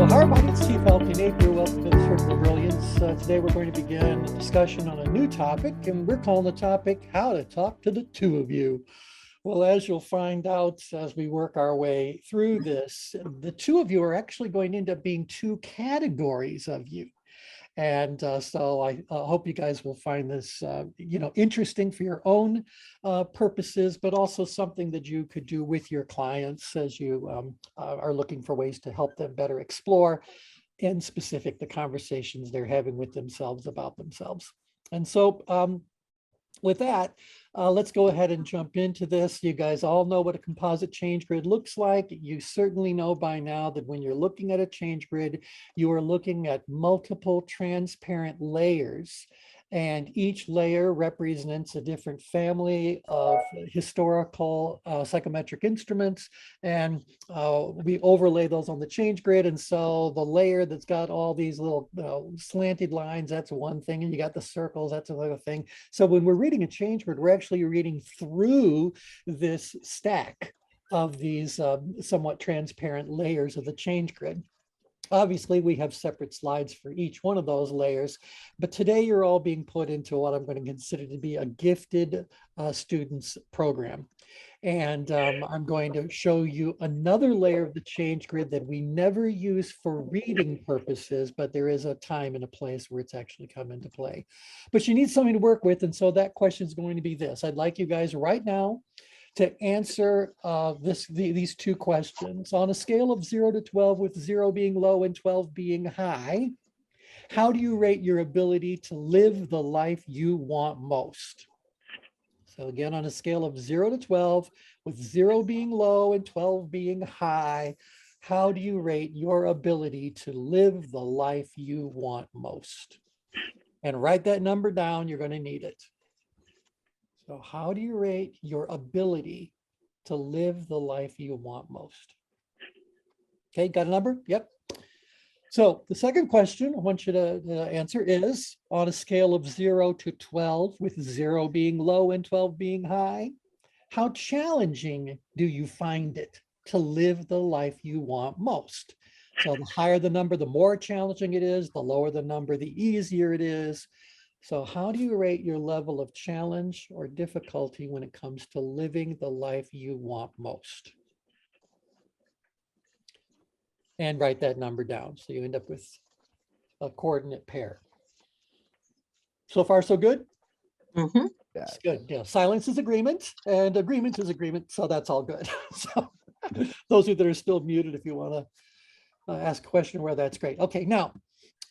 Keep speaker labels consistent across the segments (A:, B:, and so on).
A: Hi, everybody. It's Chief Healthy Napier. Welcome to the Circle of Brilliance. Today we're going to begin a discussion on a new topic, and we're calling the topic How to Talk to the Two of You. Well, as you'll find out as we work our way through this, the two of you are actually going to end up being two categories of you. And so I hope you guys will find this, interesting for your own purposes, but also something that you could do with your clients as you are looking for ways to help them better explore, in specific, the conversations they're having with themselves about themselves. And so with that, let's go ahead and jump into this. You guys all know what a composite change grid looks like. You certainly know by now that when you're looking at a change grid, you are looking at multiple transparent layers, and each layer represents a different family of historical psychometric instruments, and we overlay those on the change grid. And so the layer that's got all these little slanted lines, that's one thing, and you got the circles, that's another thing. So when we're reading a change grid, we're actually reading through this stack of these somewhat transparent layers of the change grid. Obviously, we have separate slides for each one of those layers, but today you're all being put into what I'm going to consider to be a gifted students program. And I'm going to show you another layer of the change grid that we never use for reading purposes, but there is a time and a place where it's actually come into play. But you need something to work with, and so that question is going to be this. I'd like you guys right now to answer these two questions. On a scale of 0 to 12, with 0 being low and 12 being high, how do you rate your ability to live the life you want most? So again, on a scale of 0 to 12, with 0 being low and 12 being high, how do you rate your ability to live the life you want most? And write that number down, you're going to need it. So how do you rate your ability to live the life you want most? Okay, got a number? Yep. So the second question I want you to answer is, on a scale of 0 to 12, with 0 being low and 12 being high, how challenging do you find it to live the life you want most? So the higher the number, the more challenging it is. The lower the number, the easier it is. So how do you rate your level of challenge or difficulty when it comes to living the life you want most? And write that number down, so you end up with a coordinate pair. So far, so good?
B: Mm-hmm.
A: That's good. Yeah, silence is agreement, and agreement is agreement, so that's all good. So those of you that are still muted, if you want to ask a question where, that's great. Okay, now,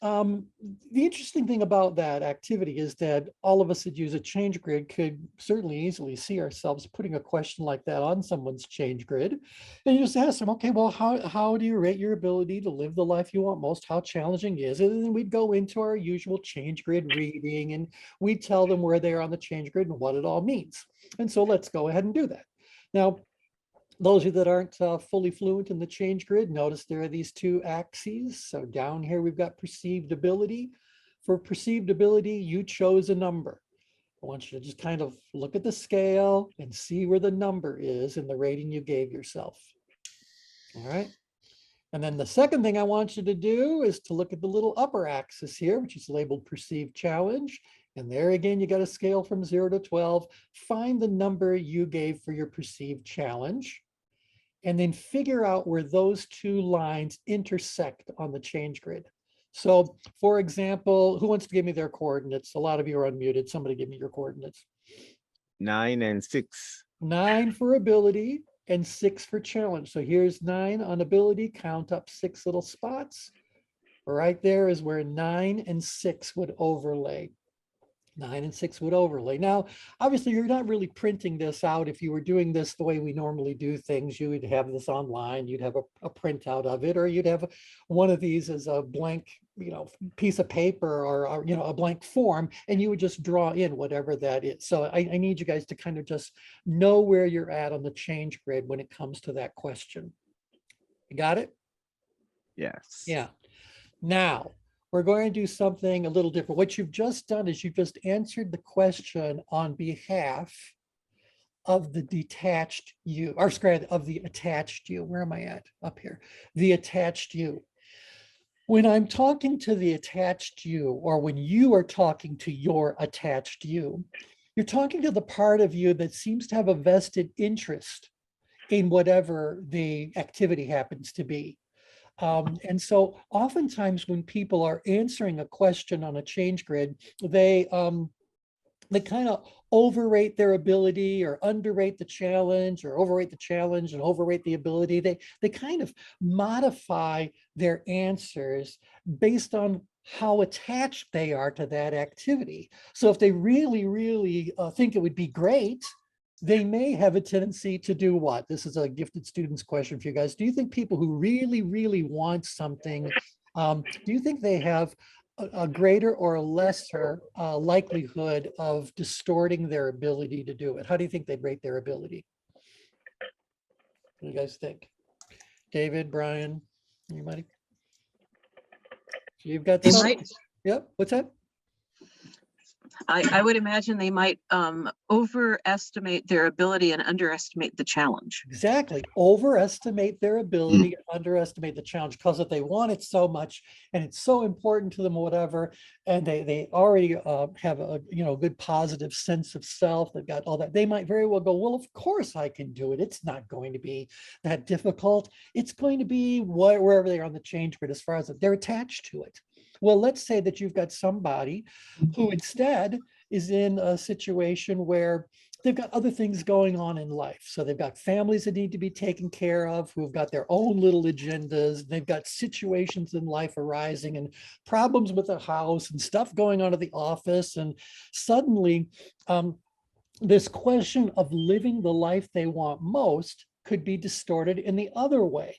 A: the interesting thing about that activity is that all of us that use a change grid could certainly easily see ourselves putting a question like that on someone's change grid. And you just ask them, okay, well, how do you rate your ability to live the life you want most? How challenging is it? And then we'd go into our usual change grid reading, and we'd tell them where they are on the change grid and what it all means. And so let's go ahead and do that. Now, those of you that aren't fully fluent in the change grid, notice there are these two axes. So down here, we've got perceived ability. For perceived ability, you chose a number. I want you to just kind of look at the scale and see where the number is in the rating you gave yourself. All right. And then the second thing I want you to do is to look at the little upper axis here, which is labeled perceived challenge. And there again, you got a scale from 0 to 12. Find the number you gave for your perceived challenge, and then figure out where those two lines intersect on the change grid. So for example, who wants to give me their coordinates? A lot of you are unmuted. Somebody give me your coordinates.
B: 9 and 6.
A: 9 for ability and 6 for challenge. So here's 9 on ability, count up 6 little spots. Right there is where 9 and 6 would overlay. 9 and 6 would overlay. Now, obviously, you're not really printing this out. If you were doing this the way we normally do things, you would have this online, you'd have a printout of it, or you'd have one of these as a blank, piece of paper, or a blank form, and you would just draw in whatever that is. So I need you guys to kind of just know where you're at on the change grid when it comes to that question. You got it?
B: Yes.
A: Yeah. Now, we're going to do something a little different. What you've just done is you've just answered the question on behalf of the detached you, or of the attached you. Where am I at? Up here. The attached you. When I'm talking to the attached you, or when you are talking to your attached you, you're talking to the part of you that seems to have a vested interest in whatever the activity happens to be. And so oftentimes when people are answering a question on a change grid, they kind of overrate their ability or underrate the challenge, or overrate the challenge and overrate the ability. They kind of modify their answers based on how attached they are to that activity. So if they really, really think it would be great, they may have a tendency to do what? This is a gifted students question for you guys. Do you think people who really, really want something, do you think they have a greater or a lesser likelihood of distorting their ability to do it? How do you think they'd rate their ability? What do you guys think? David, Brian, anybody? You've got
C: They
A: some.
C: might,
A: Yep. What's that?
C: I would imagine they might overestimate their ability and underestimate the challenge.
A: Exactly. Overestimate their ability, underestimate the challenge, because if they want it so much and it's so important to them or whatever, and they already have a good positive sense of self, they've got all that, they might very well go, well, of course I can do it. It's not going to be that difficult. It's going to be wherever they are on the change grid as far as they're attached to it. Well, let's say that you've got somebody who instead is in a situation where they've got other things going on in life. So they've got families that need to be taken care of, who've got their own little agendas. They've got situations in life arising and problems with the house and stuff going on at the office. And suddenly this question of living the life they want most could be distorted in the other way.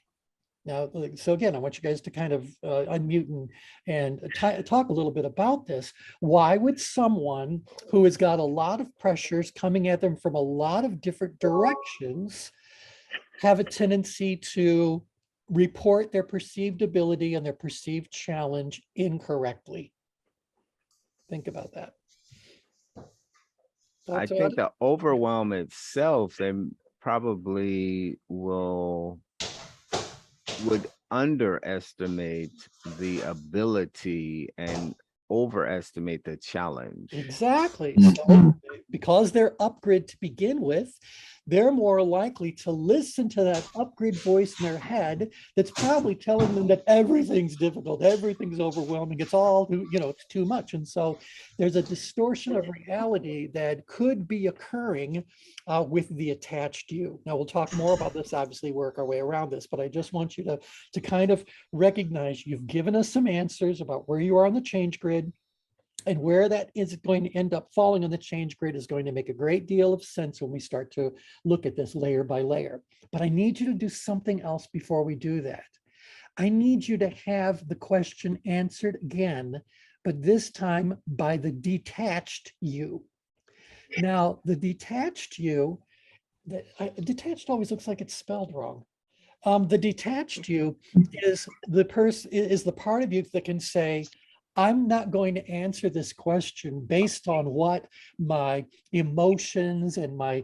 A: Now, so again, I want you guys to kind of unmute and talk a little bit about this. Why would someone who has got a lot of pressures coming at them from a lot of different directions have a tendency to report their perceived ability and their perceived challenge incorrectly? Think about that.
B: I think the overwhelm itself, they probably would underestimate the ability and overestimate the challenge.
A: Exactly. So because they're upgrid to begin with, they're more likely to listen to that upgrade voice in their head that's probably telling them that everything's difficult, everything's overwhelming, it's all, it's too much. And so there's a distortion of reality that could be occurring with the attached you. Now we'll talk more about this, obviously work our way around this, but I just want you to kind of recognize you've given us some answers about where you are on the change grid. And where that is going to end up falling on the change grid is going to make a great deal of sense when we start to look at this layer by layer. But I need you to do something else before we do that. I need you to have the question answered again, but this time by the detached you. Now, the detached you, detached always looks like it's spelled wrong. The detached you is the part of you that can say, I'm not going to answer this question based on what my emotions and my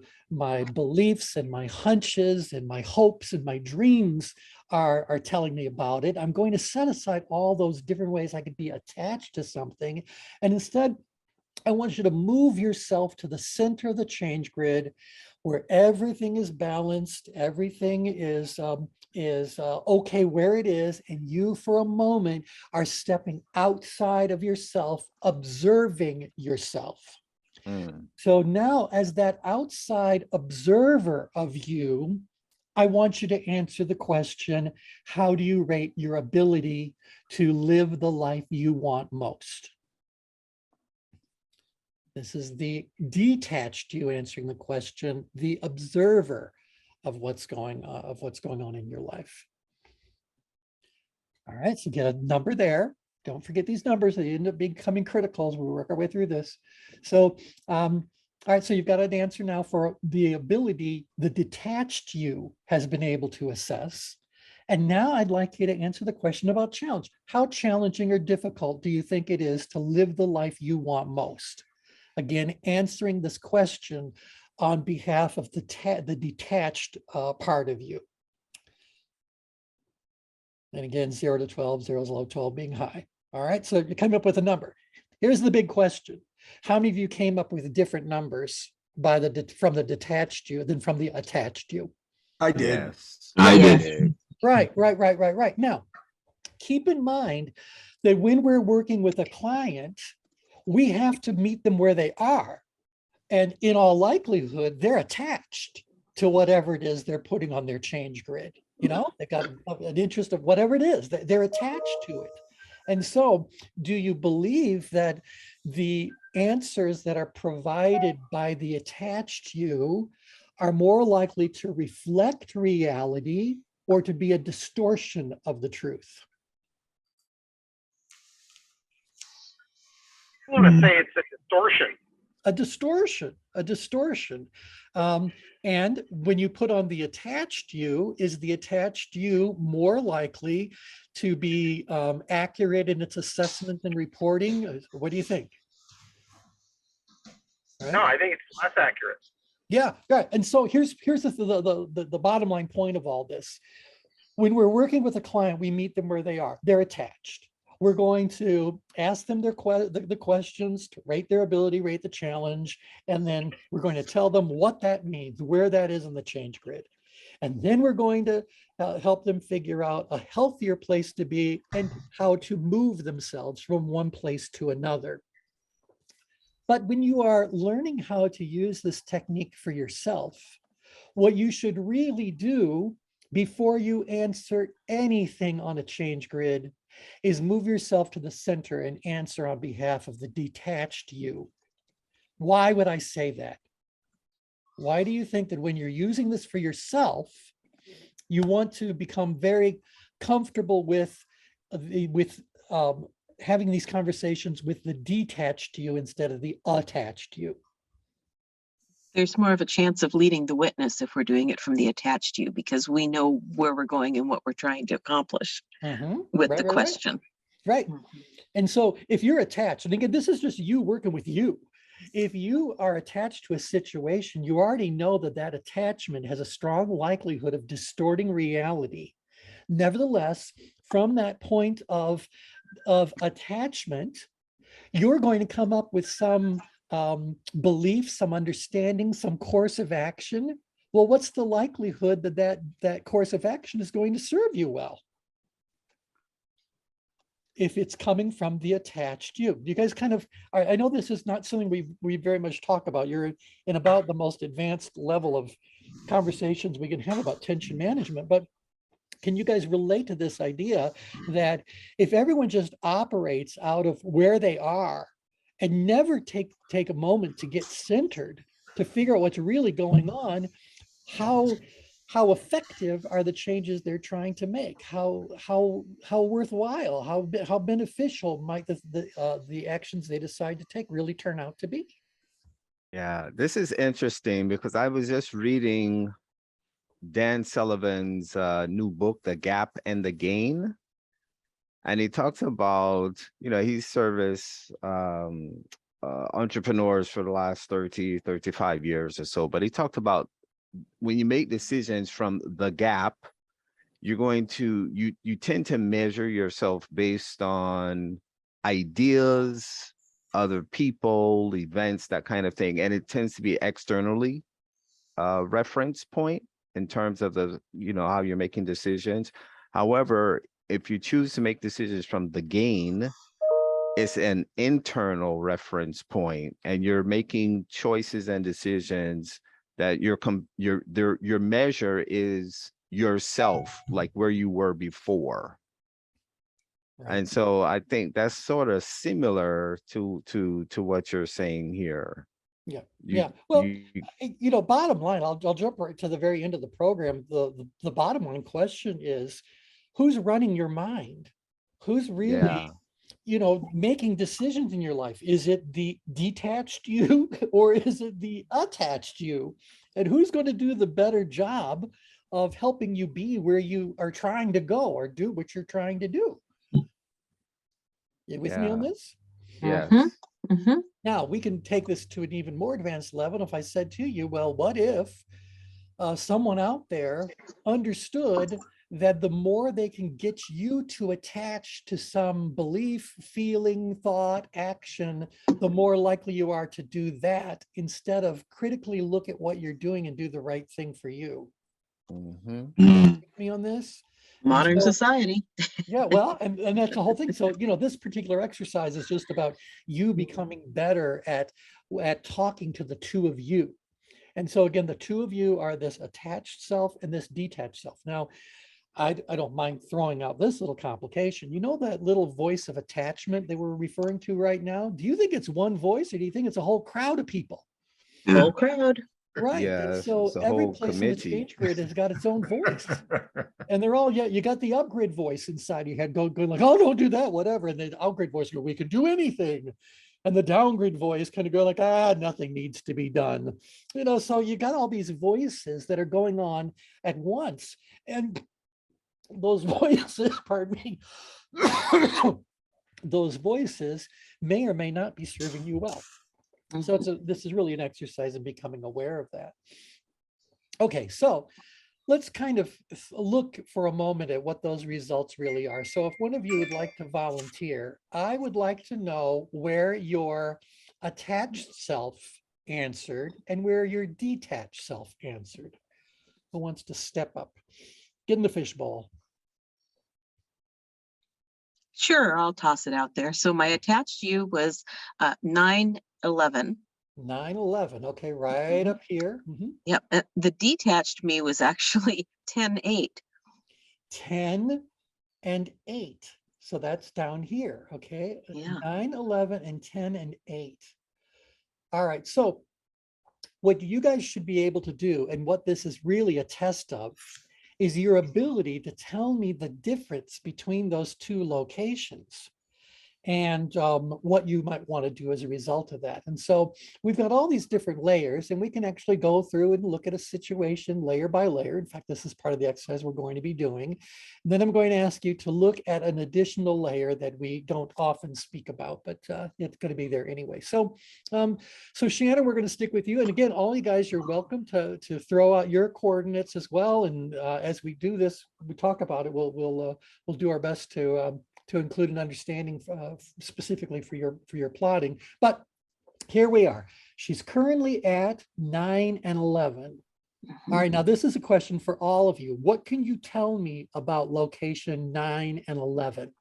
A: beliefs and my hunches and my hopes and my dreams are telling me about it. I'm going to set aside all those different ways I could be attached to something. And instead, I want you to move yourself to the center of the change grid where everything is balanced, everything is okay where it is, and you for a moment are stepping outside of yourself, observing yourself. So now as that outside observer of you, I want you to answer the question, how do you rate your ability to live the life you want most? This is the detached you answering the question, the observer of what's going on in your life. All right, so get a number there. Don't forget these numbers. They end up becoming critical as we work our way through this. So, all right, so you've got an answer now for the ability the detached you has been able to assess. And now I'd like you to answer the question about challenge. How challenging or difficult do you think it is to live the life you want most? Again, answering this question on behalf of the detached part of you. And again, 0 to 12, 0 is low, 12 being high. All right, so you come up with a number. Here's the big question. How many of you came up with different numbers from the detached you than from the attached you?
D: I did.
B: Yes.
E: I
C: Yes.
E: did.
A: Right. Now, keep in mind that when we're working with a client, we have to meet them where they are. And in all likelihood, they're attached to whatever it is they're putting on their change grid. You know, they've got an interest of whatever it is, they're attached to it. And so, do you believe that the answers that are provided by the attached you are more likely to reflect reality or to be a distortion of the truth?
F: I want to say it's a distortion.
A: A distortion. And when you put on the attached you, is the attached you more likely to be accurate in its assessment and reporting? What do you think? Right?
F: No, I think it's less accurate.
A: Yeah, right. And so here's the bottom line point of all this. When we're working with a client, we meet them where they are. They're attached. We're going to ask them the questions to rate their ability, rate the challenge, and then we're going to tell them what that means, where that is in the change grid. And then we're going to help them figure out a healthier place to be and how to move themselves from one place to another. But when you are learning how to use this technique for yourself, what you should really do before you answer anything on a change grid is move yourself to the center and answer on behalf of the detached you. Why would I say that? Why do you think that when you're using this for yourself, you want to become very comfortable with having these conversations with the detached you instead of the attached you?
C: There's more of a chance of leading the witness if we're doing it from the attached you, because we know where we're going and what we're trying to accomplish with the question.
A: Right. And so if you're attached, and again, this is just you working with you. If you are attached to a situation, you already know that that attachment has a strong likelihood of distorting reality. Nevertheless, from that point of attachment, you're going to come up with some belief, some understanding, some course of action. Well, what's the likelihood that course of action is going to serve you well? If it's coming from the attached you. You guys kind of, I know this is not something we very much talk about. You're in about the most advanced level of conversations we can have about tension management, but can you guys relate to this idea that if everyone just operates out of where they are and never take a moment to get centered, to figure out what's really going on, how effective are the changes they're trying to make? How worthwhile, how beneficial might the actions they decide to take really turn out to be?
B: Yeah, this is interesting because I was just reading Dan Sullivan's new book, The Gap and the Gain. And he talks about, he's serviced entrepreneurs for the last 35 years or so. But he talked about when you make decisions from the gap, you're going to, you tend to measure yourself based on ideas, other people, events, that kind of thing. And it tends to be externally reference point in terms of the, how you're making decisions. However, if you choose to make decisions from the gain, it's an internal reference point, and you're making choices and decisions that your measure is yourself, like where you were before.
A: Right.
B: And so I think that's sort of similar to what you're saying here.
A: Yeah. Well, bottom line, I'll jump right to the very end of the program. The bottom line question is, who's running your mind? Who's really, making decisions in your life? Is it the detached you or is it the attached you? And who's going to do the better job of helping you be where you are trying to go or do what you're trying to do? You with me on this?
B: Yes.
A: Now we can take this to an even more advanced level. If I said to you, well, what if someone out there understood that the more they can get you to attach to some belief, feeling, thought, action, the more likely you are to do that instead of critically look at what you're doing and do the right thing for you. Me on this?
C: Modern
A: So,
C: society.
A: yeah, well, and that's the whole thing. So, this particular exercise is just about you becoming better at talking to the two of you. And so again, the two of you are this attached self and this detached self. Now, I don't mind throwing out this little complication. You know that little voice of attachment that we're referring to right now? Do you think it's one voice or do you think it's a whole crowd of people?
C: Whole crowd.
A: Right.
B: Yeah,
A: And so
B: it's a
A: every
B: whole
A: place in the
B: committee.
A: change grid has got its own voice. And they're all, yeah, you got the upgrade voice inside your head going like, oh, don't do that, whatever. And the upgrade voice go, we can do anything. And the downgrade voice kind of go like, nothing needs to be done. So you got all these voices that are going on at once. And those voices, pardon me, those voices may or may not be serving you well. So this is really an exercise in becoming aware of that. Okay, so let's kind of look for a moment at what those results really are. So if one of you would like to volunteer, I would like to know where your attached self answered and where your detached self answered. Who wants to step up? Get in the fishbowl.
C: Sure, I'll toss it out there. So my attached you was 9/11.
A: 9/11. Okay, right up here.
C: Yep. The detached me was actually 10/8.
A: 10 and 8. So that's down here. Okay.
C: Yeah.
A: 9, 11, and 10 and 8. All right. So what you guys should be able to do, and what this is really a test of, is your ability to tell me the difference between those two locations and what you might want to do as a result of that. And so we've got all these different layers, and we can actually go through and look at a situation layer by layer. In fact, this is part of the exercise we're going to be doing. And then I'm going to ask you to look at an additional layer that we don't often speak about, but it's going to be there anyway. So Shannon, we're going to stick with you. And again, all you guys, you're welcome to throw out your coordinates as well. And as we do this, we talk about it, we'll do our best to include an understanding specifically for your plotting. But here we are. She's currently at 9 and 11. All right, now this is a question for all of you. What can you tell me about location 9 and 11?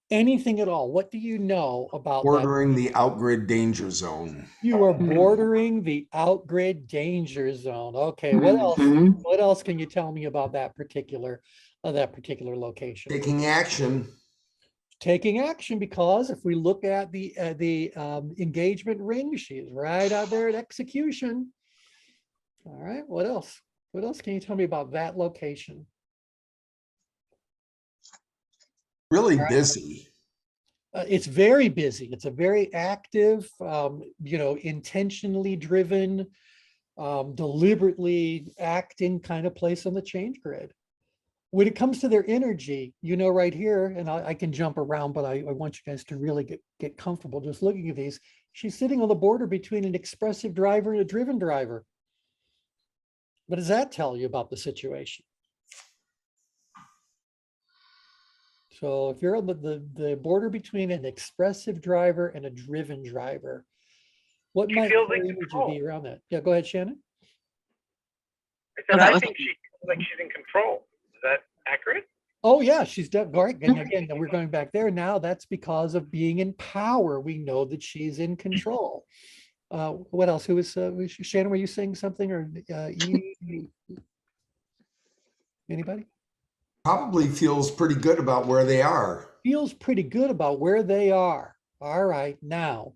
A: Anything at all? What do you know about
D: bordering the outgrid danger zone?
A: You are bordering the outgrid danger zone. Okay, what else? What else can you tell me about that particular location?
D: Taking action.
A: Taking action, because if we look at the engagement ring, she is right out there at execution. All right, what else? What else can you tell me about that location?
D: Really busy.
A: It's very busy. It's a very active, intentionally driven, deliberately acting kind of place on the change grid. When it comes to their energy, right here, and I can jump around, but I want you guys to really get comfortable just looking at these. She's sitting on the border between an expressive driver and a driven driver. What does that tell you about the situation? So if you're on the border between an expressive driver and a driven driver, what might her energy be around that? Yeah, go ahead, Shannon.
F: I think she feels like she's in control. Is that accurate?
A: Oh yeah, she's definitely. And again, we're going back there now. That's because of being in power. We know that she's in control. What else? Who was Shannon? Were you saying something, or anybody?
D: Probably feels pretty good about where they are.
A: Feels pretty good about where they are. All right, now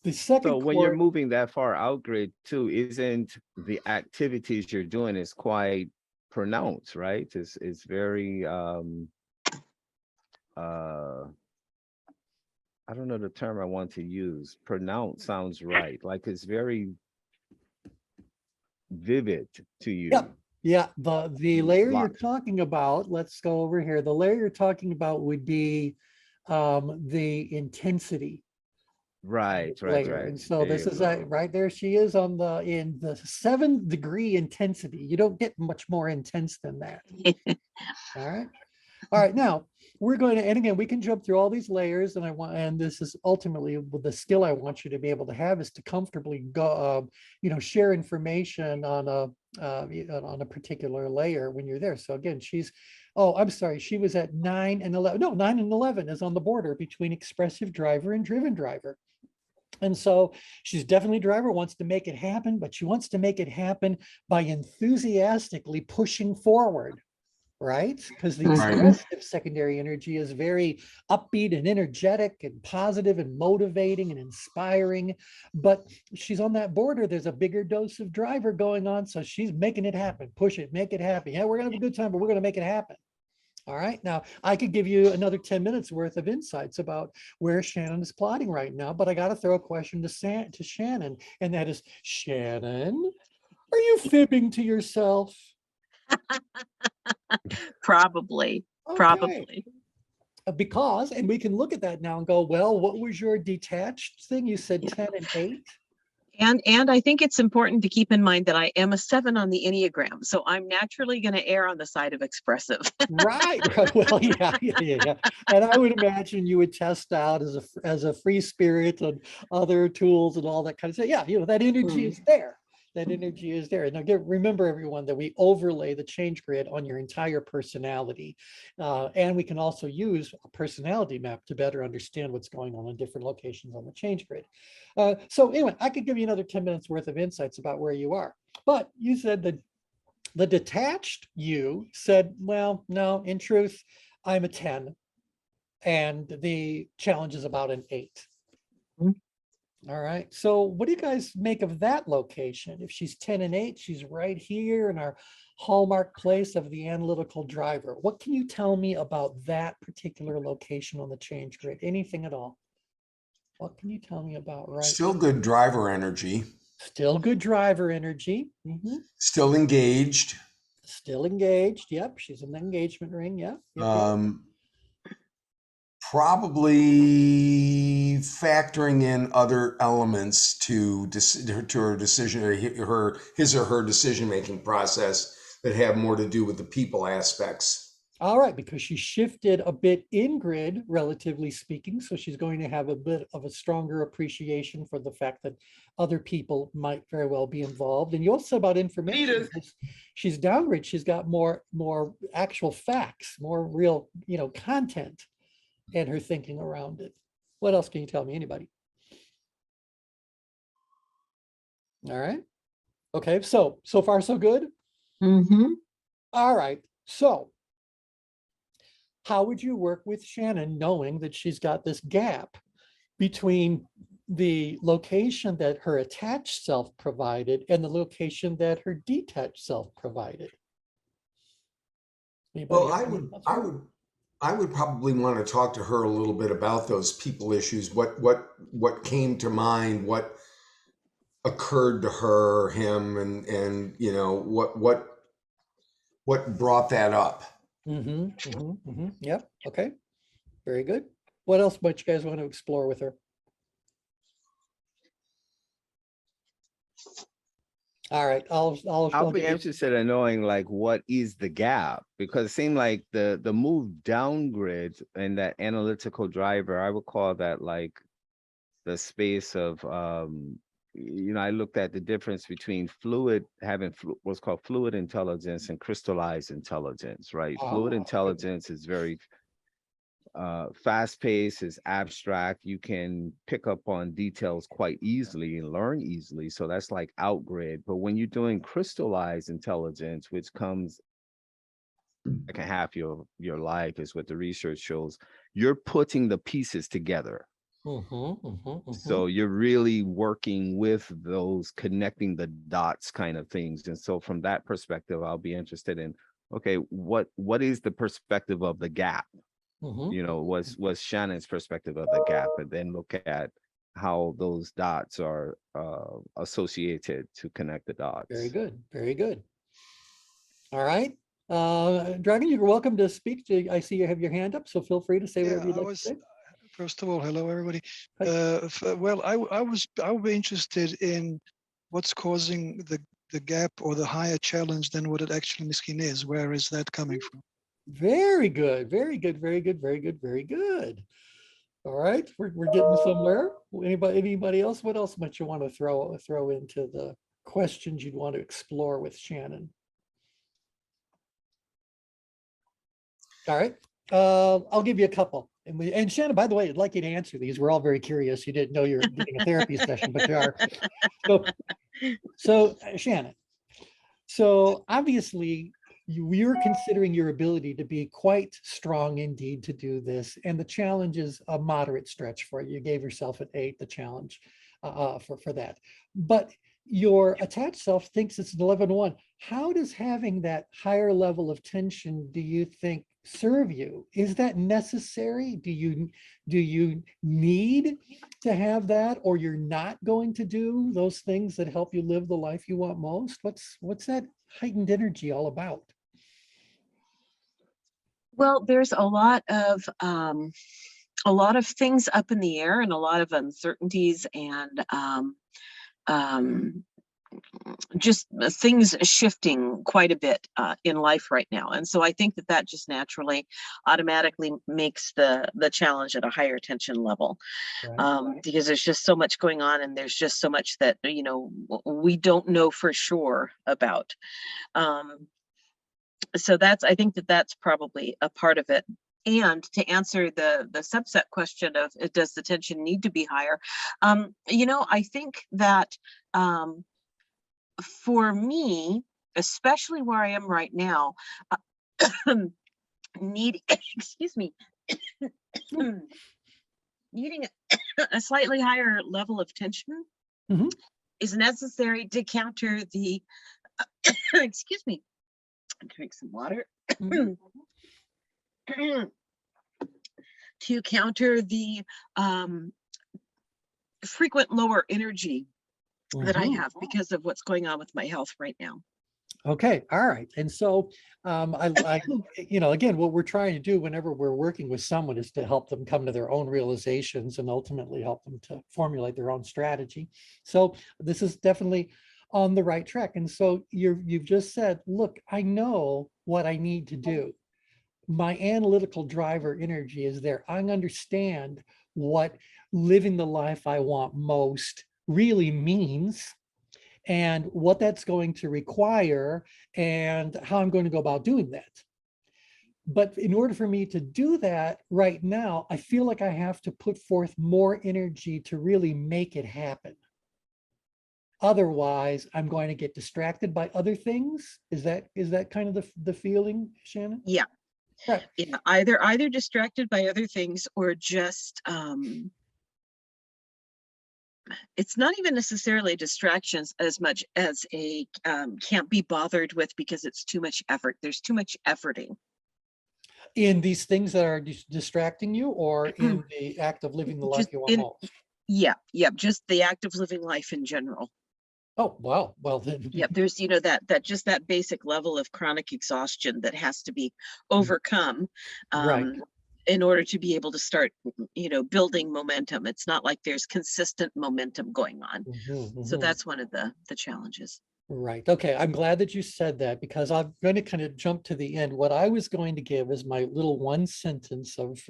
A: the second.
B: So when you're moving that far outgrid too, isn't the activities you're doing is quite pronounced, right? It's very I don't know the term I want to use. Pronounced sounds right. Like it's very vivid to you.
A: Yep. Yeah, the layer you're talking about, let's go over here. The layer you're talking about would be the intensity.
B: Right, right,
A: layer.
B: right.
A: And so
B: There
A: this
B: you
A: is
B: go.
A: right there. She is on in the 7th degree intensity. You don't get much more intense than that. All right. All right. Now we're going to, and again, we can jump through all these layers, and this is ultimately the skill I want you to be able to have is to comfortably go, share information on a particular layer when you're there. So again, I'm sorry, she was at 9 and 11. No, 9 and 11 is on the border between expressive driver and driven driver. And so she's definitely a driver, wants to make it happen, but she wants to make it happen by enthusiastically pushing forward, right? Because the
D: Right.
A: expressive secondary energy is very upbeat and energetic and positive and motivating and inspiring. But she's on that border. There's a bigger dose of driver going on. So she's making it happen, push it, make it happen. Yeah, we're going to have a good time, but we're going to make it happen. All right. Now, I could give you another 10 minutes worth of insights about where Shannon is plotting right now, but I got to throw a question to Shannon, and that is, Shannon, are you fibbing to yourself?
C: Probably,
A: Okay.
C: probably.
A: Because, and we can look at that now and go, well, what was your detached thing? You said
C: Yeah.
A: 10 and 8.
C: And I think it's important to keep in mind that I am a 7 on the Enneagram, so I'm naturally going to err on the side of expressive.
A: Right. Well, yeah. And I would imagine you would test out as a free spirit and other tools and all that kind of stuff. Yeah, that energy is there. That energy is there. Now, remember, everyone, that we overlay the change grid on your entire personality. And we can also use a personality map to better understand what's going on in different locations on the change grid. So anyway, I could give you another 10 minutes worth of insights about where you are. But you said that the detached you said, well, no, in truth, I'm a 10. And the challenge is about an 8. All right. So what do you guys make of that location? If she's 10 and 8, she's right here in our hallmark place of the analytical driver. What can you tell me about that particular location on the change grid? Anything at all? What can you tell me about
D: Still good driver energy.
A: Still good driver energy.
D: Still engaged.
A: Still engaged. Yep. She's in the engagement ring. Yeah. Yep.
D: Probably factoring in other elements to her decision, his or her decision-making process that have more to do with the people aspects.
A: All right, because she shifted a bit in grid, relatively speaking. So she's going to have a bit of a stronger appreciation for the fact that other people might very well be involved. And you also said about information. She's down grid. She's got more actual facts, more real, content, and her thinking around it. What else can you tell me? Anybody? All right. Okay. So far, so good. All right. So how would you work with Shannon knowing that she's got this gap between the location that her attached self provided and the location that her detached self provided? Anybody?
D: Well, I would probably want to talk to her a little bit about those people issues. What came to mind, what occurred to her, him, and what brought that up.
A: Yep. Okay. Very good. What else might you guys want to explore with her? All right.
B: I'll be interested in knowing, like, what is the gap, because it seemed like the move down grid and that analytical driver, I would call that like the space of I looked at the difference between what's called fluid intelligence and crystallized intelligence, right? Fluid intelligence is very fast-paced, is abstract. You can pick up on details quite easily and learn easily. So that's like outgrid. But when you're doing crystallized intelligence, which comes second half of your life, is what the research shows, you're putting the pieces together. So you're really working with those connecting the dots kind of things. And so from that perspective, I'll be interested in, okay, what is the perspective of the gap? Was Shannon's perspective of the gap, and then look at how those dots are associated to connect the dots.
A: Very good. Very good. All right. Dragon, you're welcome to speak. I see you have your hand up, so feel free to say whatever you'd like to say.
E: First of all, hello everybody.
A: Hi.
E: Well, I would be interested in what's causing the gap or the higher challenge than what it actually miskin is. Where is that coming from?
A: Very good, very good, very good, very good, very good. All right, we're getting somewhere. Anybody else? What else might you want to throw into the questions you'd want to explore with Shannon? All right, I'll give you a couple. And Shannon, by the way, I'd like you to answer these. We're all very curious. You didn't know you're getting a therapy session, but you are. So Shannon, so obviously you're considering your ability to be quite strong indeed to do this. And the challenge is a moderate stretch for you. You gave yourself an 8, the challenge for that. But your attached self thinks it's an 11-1. How does having that higher level of tension, do you think, serve you? Is that necessary? Do you need to have that, or you're not going to do those things that help you live the life you want most? What's that heightened energy all about?
C: Well, there's a lot of things up in the air and a lot of uncertainties and just things shifting quite a bit in life right now. And so I think that just naturally automatically makes the challenge at a higher tension level,
A: Right.
C: because there's just so much going on and there's just so much that, we don't know for sure about. So I think that's probably a part of it. And to answer the subset question of does the tension need to be higher? I think that for me, especially where I am right now, excuse me, needing a slightly higher level of tension is necessary to counter the, excuse me, drink some water. To counter the frequent lower energy that I have because of what's going on with my health right now.
A: Okay, all right. And so again, what we're trying to do whenever we're working with someone is to help them come to their own realizations and ultimately help them to formulate their own strategy. So this is definitely on the right track. And so you've just said, look, I know what I need to do. My analytical driver energy is there. I understand what living the life I want most really means and what that's going to require and how I'm going to go about doing that. But in order for me to do that right now, I feel like I have to put forth more energy to really make it happen. Otherwise, I'm going to get distracted by other things. Is that kind of the feeling, Shannon?
C: Yeah.
A: Right.
C: Yeah, either distracted by other things or just it's not even necessarily distractions as much as a can't be bothered with because it's too much effort. There's too much efforting
A: in these things that are distracting you, or in the act of living the life you want most?
C: Yeah, just the act of living life in general.
A: Oh, wow. Well, then.
C: Yeah, there's that basic level of chronic exhaustion that has to be overcome.
A: Right.
C: In order to be able to start, building momentum. It's not like there's consistent momentum going on. So that's one of the challenges.
A: Right. Okay. I'm glad that you said that, because I'm going to kind of jump to the end. What I was going to give is my little one sentence of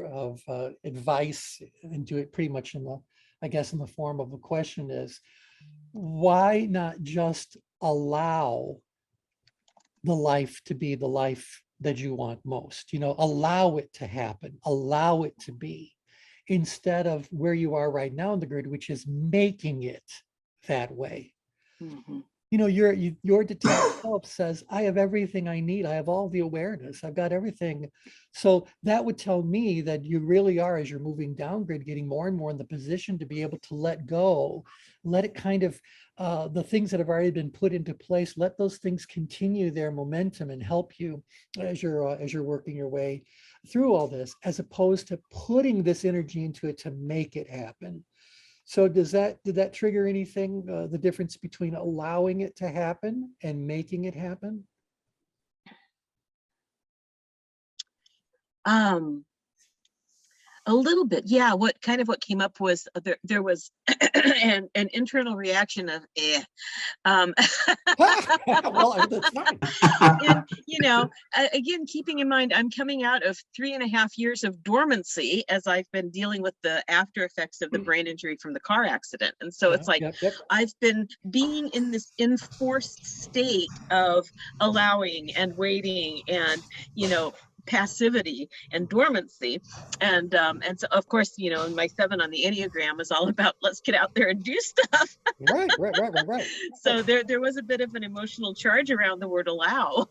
A: advice, and do it pretty much in the form of a question is, why not just allow the life to be the life that you want most? Allow it to happen, allow it to be, instead of where you are right now in the grid, which is making it that way. Your detached self says, I have everything I need. I have all the awareness. I've got everything. So that would tell me that you really are, as you're moving down grid, getting more and more in the position to be able to let go, let it kind of, the things that have already been put into place, let those things continue their momentum and help you as you're working your way through all this, as opposed to putting this energy into it to make it happen. So did that trigger anything, the difference between allowing it to happen and making it happen?
C: A little bit, yeah. What came up was there was an internal reaction of Um,
A: Well, that's fine.
C: and again, keeping in mind, I'm coming out of 3.5 years of dormancy as I've been dealing with the after effects of the brain injury from the car accident. And so it's like,
A: Yep.
C: I've been being in this enforced state of allowing and waiting and, passivity and dormancy. And so of course, my 7 on the Enneagram is all about let's get out there and do stuff.
A: Right.
C: So there was a bit of an emotional charge around the word allow.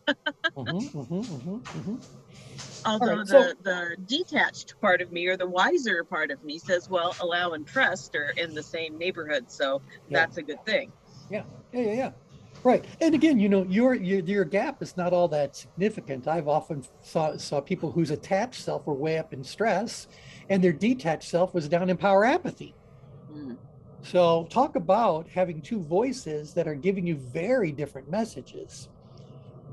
C: Although
A: right, so-
C: the detached part of me, or the wiser part of me, says, well, allow and trust are in the same neighborhood, so that's a good thing.
A: Yeah. Right. And again, your gap is not all that significant. I've often saw people whose attached self were way up in stress and their detached self was down in power apathy. So talk about having two voices that are giving you very different messages.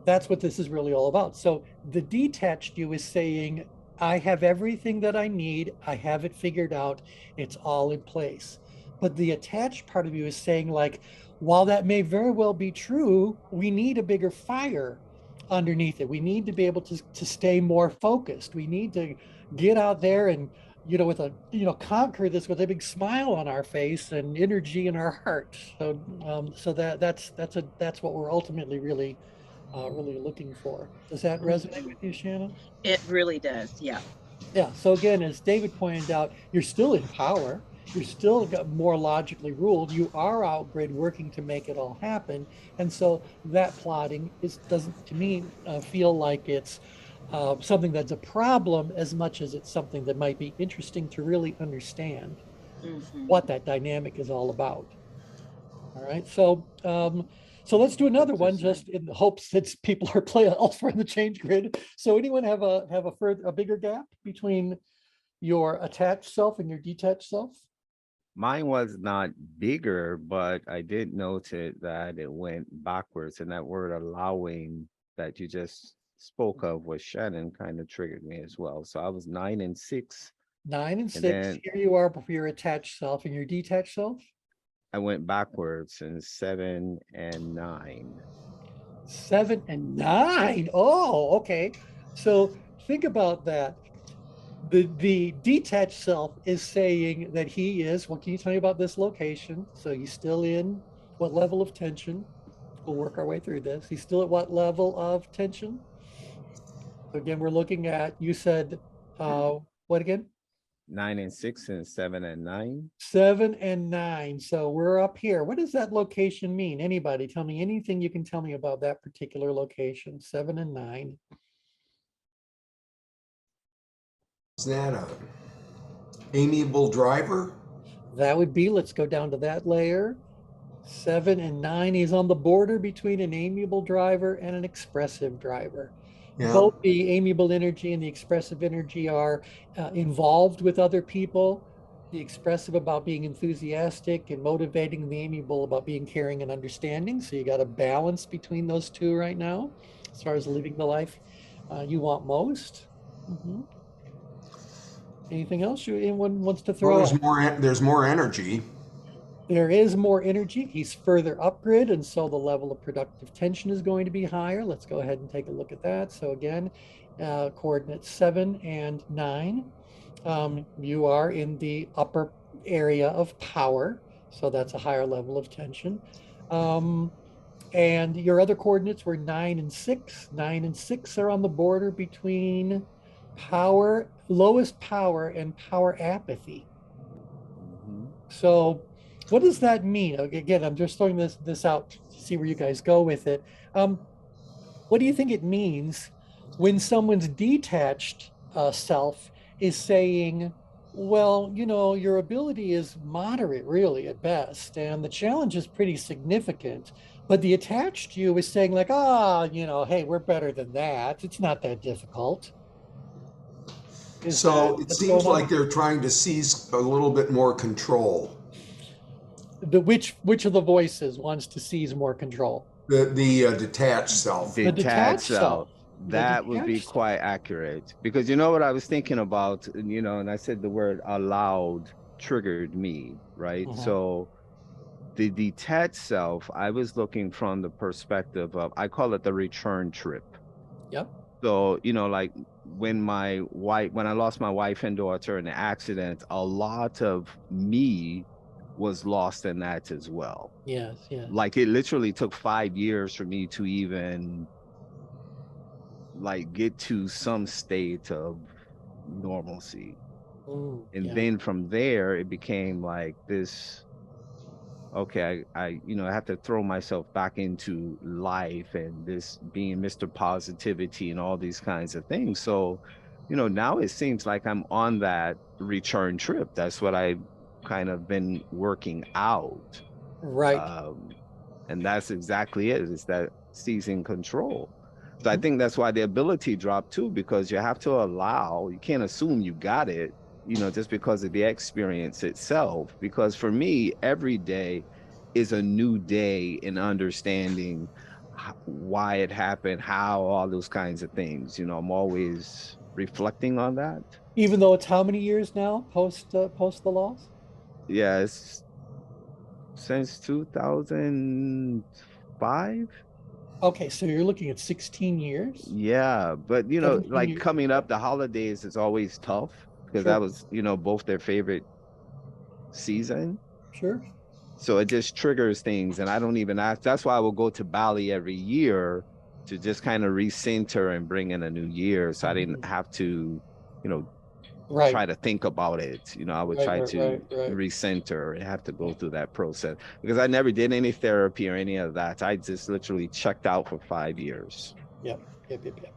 A: That's what this is really all about. So the detached you is saying, I have everything that I need. I have it figured out. It's all in place. But the attached part of you is saying, like, while that may very well be true, we need a bigger fire underneath it. We need to be able to stay more focused. We need to get out there and, with a, conquer this with a big smile on our face and energy in our heart. So that's what we're ultimately really looking for. Does that resonate with you, Shannon?
C: It really does, yeah.
A: Yeah. So again, as David pointed out, you're still in power. You're still more logically ruled. You are out grid working to make it all happen. And so that plotting doesn't, to me, feel like it's something that's a problem as much as it's something that might be interesting to really understand what that dynamic is all about. All right. So let's do another one, just in the hopes that people are playing elsewhere in the change grid. So anyone have a bigger gap between your attached self and your detached self?
B: Mine was not bigger, but I did note that it went backwards, and that word allowing that you just spoke of with Shannon kind of triggered me as well. So I was 9 and 6.
A: 9 and 6.
B: then-
A: Here you are for your attached self and your detached self.
B: I went backwards in 7 and 9.
A: 7 and 9. Oh, okay. So think about that. The detached self is saying that he is, what can you tell me about this location? So he's still in what level of tension? We'll work our way through this. He's still at what level of tension? So again, we're looking at, you said, what again?
B: 9 and 6 and 7 and 9.
A: 7 and 9. So we're up here. What does that location mean? Anybody tell me anything you can tell me about that particular location, 7 and 9.
D: Is that a amiable driver?
A: That would be, let's go down to that layer. 7 and 9, he's on the border between an amiable driver and an expressive driver.
D: Yeah.
A: Both the amiable energy and the expressive energy are involved with other people. The expressive about being enthusiastic and motivating, the amiable about being caring and understanding. So you got a balance between those two right now, as far as living the life you want most. Anything else anyone wants to throw out?
D: There's more energy.
A: There is more energy. He's further up grid, and so the level of productive tension is going to be higher. Let's go ahead and take a look at that. So again, coordinates 7 and 9. You are in the upper area of power, so that's a higher level of tension. And your other coordinates were 9 and 6. 9 and 6 are on the border between power, lowest power, and power apathy. So what does that mean? Again, I'm just throwing this out to see where you guys go with it. What do you think it means when someone's detached self is saying, well, your ability is moderate, really, at best, and the challenge is pretty significant. But the attached you is saying, like, hey, we're better than that. It's not that difficult.
D: So it seems like they're trying to seize a little bit more control.
A: Which of the voices wants to seize more control?
D: The detached self.
A: The detached self.
B: That would be
A: detached-
B: quite accurate, because you know what I was thinking about, and and I said the word allowed triggered me, right?
A: Uh-huh.
B: So the detached self, I was looking from the perspective of, I call it the return trip.
A: Yep.
B: So, like when I lost my wife and daughter in the accident, a lot of me was lost in that as well.
A: Yes. Yes.
B: Like it literally took 5 years for me to even like get to some state of normalcy. And
A: Yeah.
B: then from there, it became like this, okay, I have to throw myself back into life and this being Mr. Positivity and all these kinds of things. So, now it seems like I'm on that return trip. That's what I've kind of been working out.
A: Right.
B: Um, and that's exactly it, is that seizing control. So I
A: Mhm.
B: think that's why the ability dropped too, because you have to allow, you can't assume you got it, just because of the experience itself. Because for me, every day is a new day in understanding why it happened, how, all those kinds of things. I'm always reflecting on that.
A: Even though it's how many years now post the loss?
B: Yeah, it's since 2005.
A: Okay, so you're looking at 16 years,
B: Yeah, but
A: 17
B: like
A: years.
B: coming
A: Yeah,
B: up, the holidays is always tough because that
A: sure,
B: was, both their favorite season.
A: sure.
B: So it just triggers things. And I don't even ask. That's why I will go to Bali every year to just kind of recenter and bring in a new year. So I didn't
A: Mhm.
B: have to, you know,
A: Right,
B: try to think about it. I would
A: right,
B: try
A: right, right,
B: to
A: right.
B: recenter and have to go through that process because I never did any therapy or any of that. I just literally checked out for 5 years.
A: Yep, yep, yep, yep.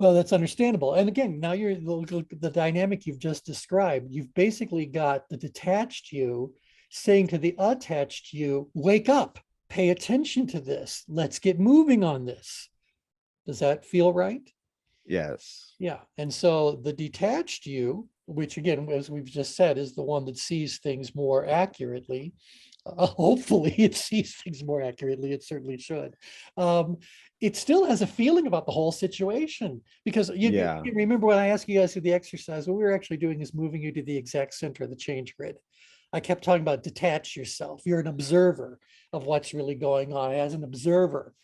A: Well, that's understandable. And again, now you're the dynamic you've just described. You've basically got the detached you saying to the attached you, wake up, pay attention to this. Let's get moving on this. Does that feel right?
B: Yes.
A: Yeah. And so the detached you, which again, as we've just said, is the one that sees things more accurately. Hopefully, it sees things more accurately. It certainly should. It still has a feeling about the whole situation because
B: Yeah.
A: you remember when I asked you guys to do the exercise, what we were actually doing is moving you to the exact center of the change grid. I kept talking about detach yourself. You're an observer of what's really going on. As an observer,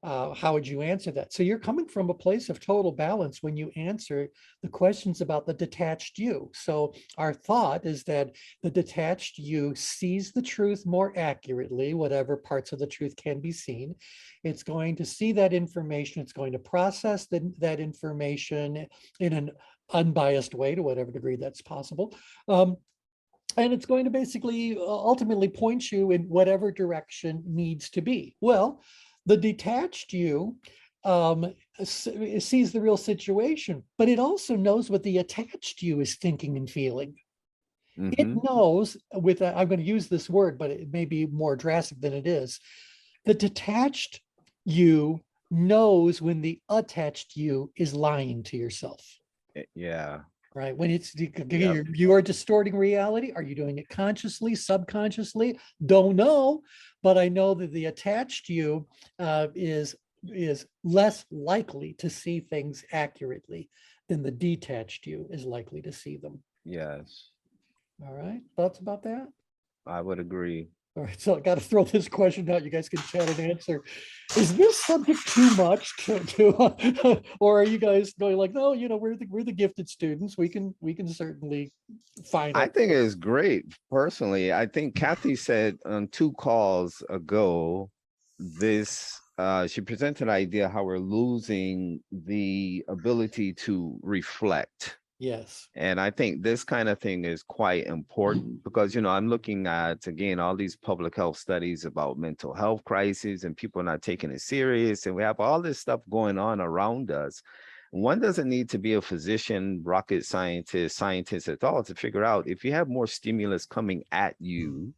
A: how would you answer that? So you're coming from a place of total balance when you answer the questions about the detached you. So our thought is that the detached you sees the truth more accurately, whatever parts of the truth can be seen. It's going to see that information. It's going to process that information in an unbiased way to whatever degree that's possible. And it's going to basically ultimately point you in whatever direction needs to be. Well, the detached you sees the real situation, but it also knows what the attached you is thinking and feeling. It
B: Mm-hmm.
A: knows I'm going to use this word, but it may be more drastic than it is. The detached you knows when the attached you is lying to yourself.
B: Yeah.
A: Right. When
B: Yep.
A: you are distorting reality. Are you doing it consciously, subconsciously? Don't know, but I know that the attached you is less likely to see things accurately than the detached you is likely to see them.
B: Yes.
A: All right. Thoughts about that?
B: I would agree.
A: All right, so I got to throw this question out. You guys can chat and answer. Is this subject too much or are you guys going like, no, we're the gifted students. We can certainly find
B: I
A: our
B: think it's great. Personally, I think Kathy said on 2 calls ago, she presented an idea how we're losing the ability to reflect.
A: yes.
B: And I think this kind of thing is quite important because, I'm looking at, again, all these public health studies about mental health crises and people not taking it serious. And we have all this stuff going on around us. One doesn't need to be a physician, rocket scientist at all to figure out if you have more stimulus coming at you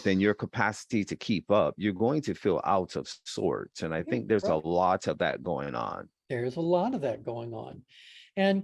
B: than your capacity to keep up, you're going to feel out of sorts. And I
A: Yeah,
B: think there's a
A: right.
B: lot of that going on.
A: There's a lot of that going on. And,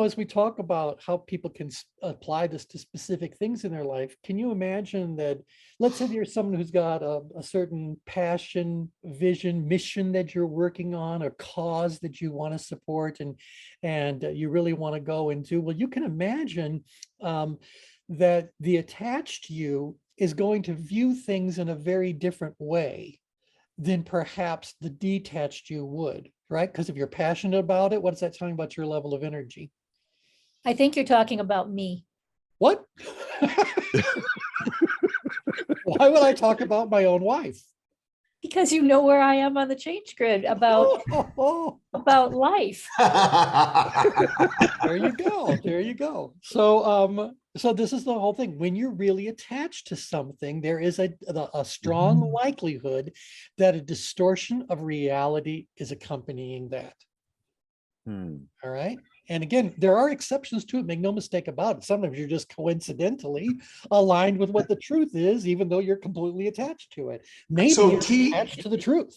A: as we talk about how people can apply this to specific things in their life, can you imagine that, let's say you're someone who's got a certain passion, vision, mission that you're working on, a cause that you want to support and you really want to go into, well, you can imagine that the attached you is going to view things in a very different way than perhaps the detached you would, right? Because if you're passionate about it, what is that telling about your level of energy?
G: I think you're talking about me.
A: What? Why would I talk about my own wife?
G: Because you know where I am on the change grid about life.
A: There you go. There you go. So this is the whole thing. When you're really attached to something, there is a strong likelihood that a distortion of reality is accompanying that. All right. And again, there are exceptions to it. Make no mistake about it. Sometimes you're just coincidentally aligned with what the truth is, even though you're completely attached to it. Maybe
D: So
A: you're attached to the truth.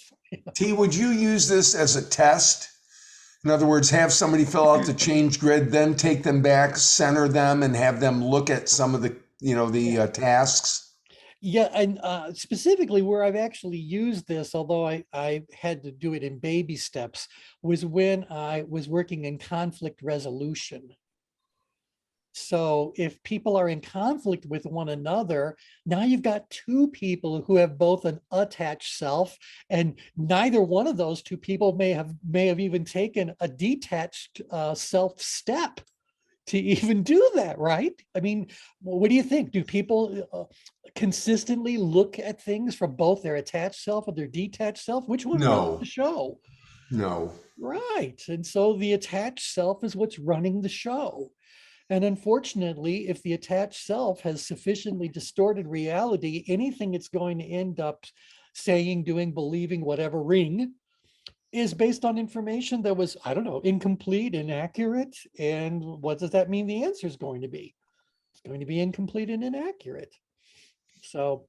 D: T, would you use this as a test? In other words, have somebody fill out the change grid, then take them back, center them, and have them look at some of the tasks?
A: Yeah, and specifically where I've actually used this, although I had to do it in baby steps, was when I was working in conflict resolution. So if people are in conflict with one another, now you've got two people who have both an attached self, and neither one of those two people may have even taken a detached self step to even do that, right? I mean, what do you think? Do people consistently look at things from both their attached self and their detached self? Which one runs the show?
D: No.
A: Right. And so the attached self is what's running the show. And unfortunately, if the attached self has sufficiently distorted reality, anything it's going to end up saying, doing, believing, whatever ring, is based on information that was, I don't know, incomplete, inaccurate. And what does that mean the answer is going to be? It's going to be incomplete and inaccurate. So,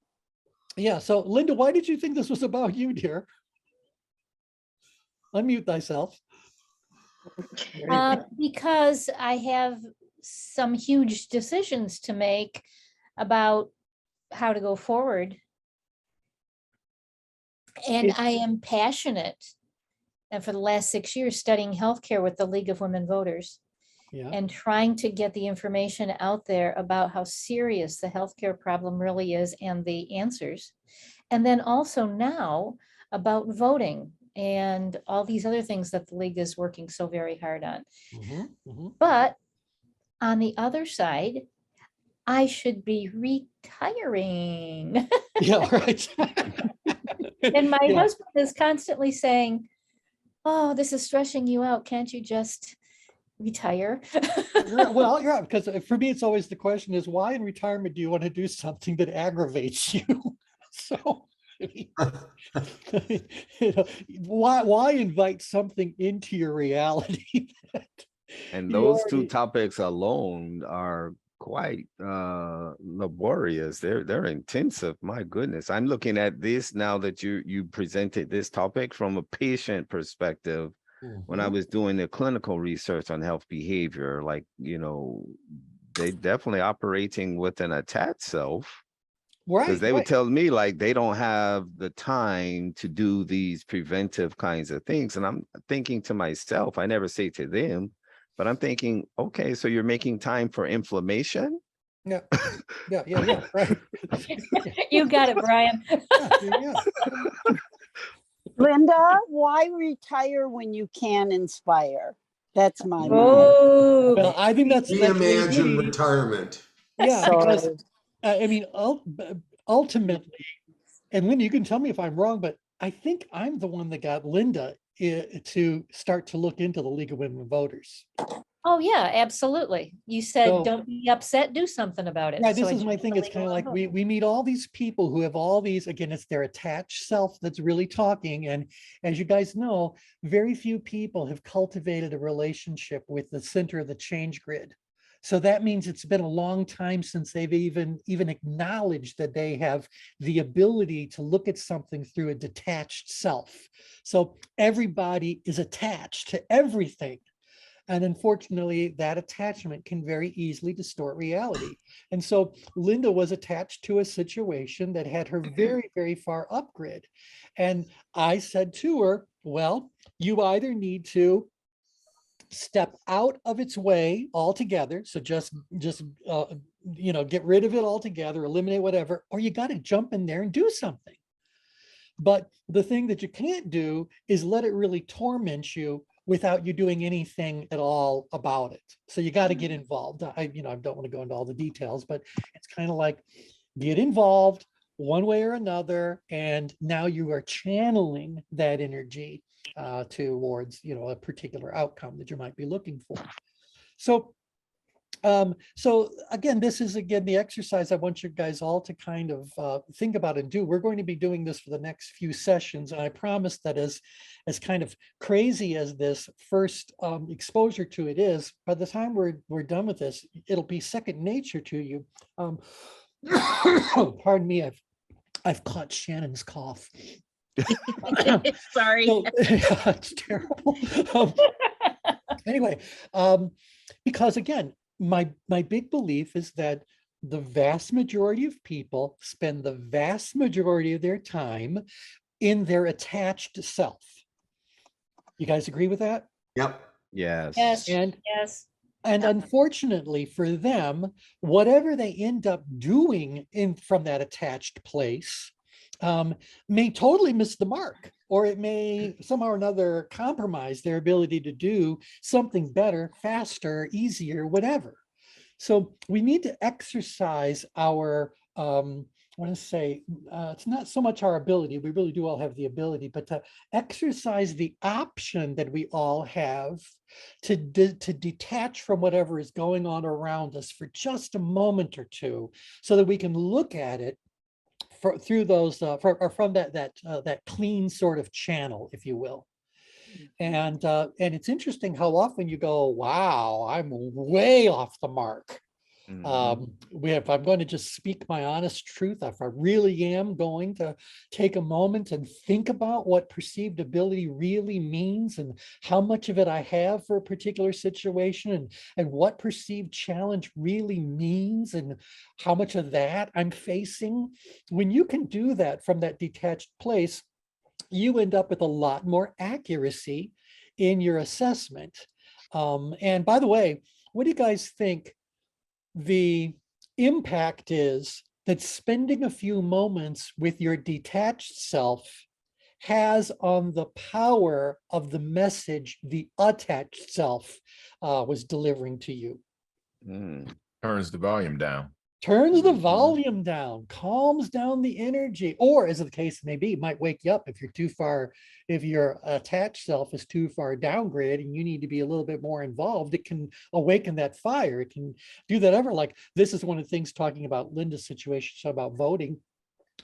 A: yeah. So, Linda, why did you think this was about you, dear? Unmute thyself.
G: Because I have some huge decisions to make about how to go forward. And I am passionate. And for the last 6 years, studying healthcare with the League of Women Voters, and trying to get the information out there about how serious the healthcare problem really is and the answers. And then also now about voting and all these other things that the League is working so very hard on. But on the other side, I should be retiring.
A: Yeah, right.
G: And my husband is constantly saying, oh, this is stressing you out. Can't you just retire?
A: Well, yeah, because for me, it's always the question is, why in retirement do you want to do something that aggravates you? So, why invite something into your reality?
B: And those two topics alone are quite laborious. They're intensive. My goodness. I'm looking at this now that you presented this topic from a patient perspective. When I was doing the clinical research on health behavior, like, they definitely operating with an attached self. Right. Because they would tell me like they don't have the time to do these preventive kinds of things. And I'm thinking to myself, I never say to them, but I'm thinking, okay, so you're making time for inflammation?
A: Yeah. Right.
G: You got it, Brian.
A: Yeah.
H: Linda, why retire when you can inspire? That's my mind.
A: Well, I think that's
D: Reimagine retirement.
A: Yeah, because I mean, ultimately, and Linda, you can tell me if I'm wrong, but I think I'm the one that got Linda to start to look into the League of Women Voters.
G: Oh yeah, absolutely. You said, don't be upset, do something about it.
A: Yeah, this is my thing. It's kind of like we meet all these people who have all these, again, it's their attached self that's really talking. And as you guys know, very few people have cultivated a relationship with the center of the change grid. So that means it's been a long time since they've even acknowledged that they have the ability to look at something through a detached self. So everybody is attached to everything. And unfortunately, that attachment can very easily distort reality. And so Linda was attached to a situation that had her very, very far up grid. And I said to her, well, you either need to step out of its way altogether. So just get rid of it altogether, eliminate whatever, or you got to jump in there and do something. But the thing that you can't do is let it really torment you without you doing anything at all about it. So you got to get involved. I don't want to go into all the details, but it's kind of like get involved one way or another, and now you are channeling that energy towards a particular outcome that you might be looking for. So again, this is the exercise I want you guys all to kind of think about and do. We're going to be doing this for the next few sessions, and I promise that as kind of crazy as this first exposure to it is, by the time we're done with this, it'll be second nature to you. Pardon me, I've caught Shannon's cough.
C: Sorry.
A: So, it's terrible. Anyway, because again, my big belief is that the vast majority of people spend the vast majority of their time in their attached self. You guys agree with that?
D: Yep.
B: Yes.
G: Yes.
A: And
G: Yes.
A: and unfortunately for them, whatever they end up doing from that attached place may totally miss the mark, or it may somehow or another compromise their ability to do something better, faster, easier, whatever. So we need to exercise our, I want to say, it's not so much our ability, we really do all have the ability, but to exercise the option that we all have to detach from whatever is going on around us for just a moment or two, so that we can look at it through those from that clean sort of channel, if you will. And it's interesting how often you go, wow, I'm way off the mark. If I'm going to just speak my honest truth, if I really am going to take a moment and think about what perceived ability really means, and how much of it I have for a particular situation, and what perceived challenge really means, and how much of that I'm facing, when you can do that from that detached place, you end up with a lot more accuracy in your assessment. And by the way, what do you guys think the impact is that spending a few moments with your detached self has on the power of the message the attached self was delivering to you?
I: Turns the volume down.
A: Turns the volume down, calms down the energy, or as the case may be, might wake you up if you're too far, if your attached self is too far downgraded and you need to be a little bit more involved. It can awaken that fire. It can do that ever. Like, this is one of the things talking about Linda's situation about voting.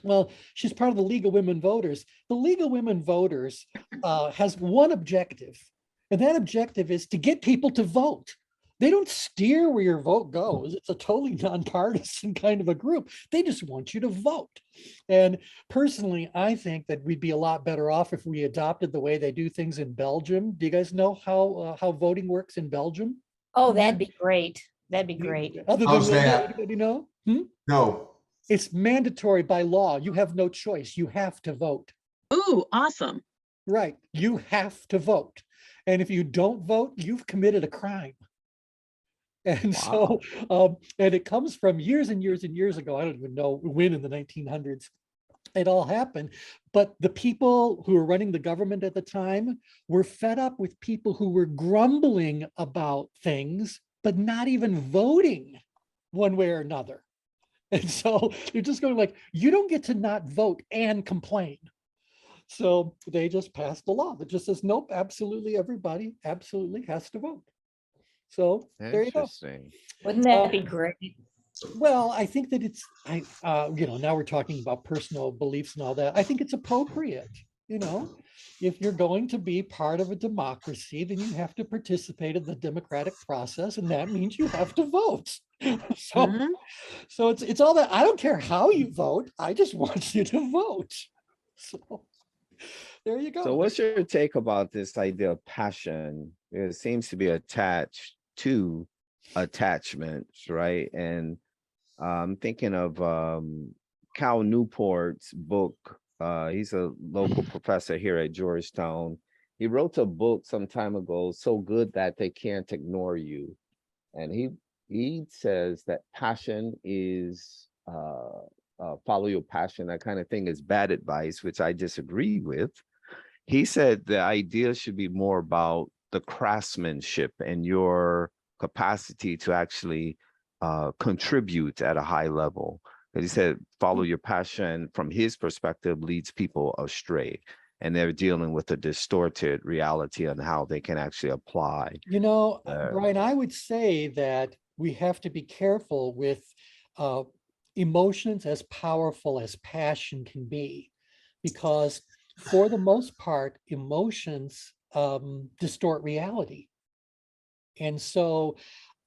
A: Well, she's part of the League of Women Voters. The League of Women Voters has one objective, and that objective is to get people to vote. They don't steer where your vote goes. It's a totally nonpartisan kind of a group. They just want you to vote. And personally, I think that we'd be a lot better off if we adopted the way they do things in Belgium. Do you guys know how voting works in Belgium?
G: Oh, that'd be great. That'd be great.
A: Other
D: How's
A: than
D: that?
A: anybody know?
D: No.
A: It's mandatory by law. You have no choice. You have to vote.
C: Ooh, awesome.
A: Right. You have to vote. And if you don't vote, you've committed a crime. And so, and it comes from years and years and years ago. I don't even know when in the 1900s it all happened. But the people who were running the government at the time were fed up with people who were grumbling about things, but not even voting one way or another. And so they're just going like, you don't get to not vote and complain. So they just passed a law that just says, nope, absolutely everybody absolutely has to vote. So there you go.
B: Interesting.
G: Wouldn't that be great?
A: Well, I think that it's, now we're talking about personal beliefs and all that. I think it's appropriate, if you're going to be part of a democracy, then you have to participate in the democratic process, and that means you have to vote. So it's all that. I don't care how you vote. I just want you to vote. So, There you go.
B: So what's your take about this idea of passion? It seems to be attached to attachments, right? And I'm thinking of Cal Newport's book. He's a local professor here at Georgetown. He wrote a book some time ago, So Good That They Can't Ignore You. And he says that passion is follow your passion, that kind of thing is bad advice, which I disagree with. He said the idea should be more about the craftsmanship and your capacity to actually contribute at a high level. Because he said, follow your passion from his perspective leads people astray. And they're dealing with a distorted reality on how they can actually apply.
A: You know, Brian, I would say that we have to be careful with emotions as powerful as passion can be, because for the most part, emotions distort reality. And so,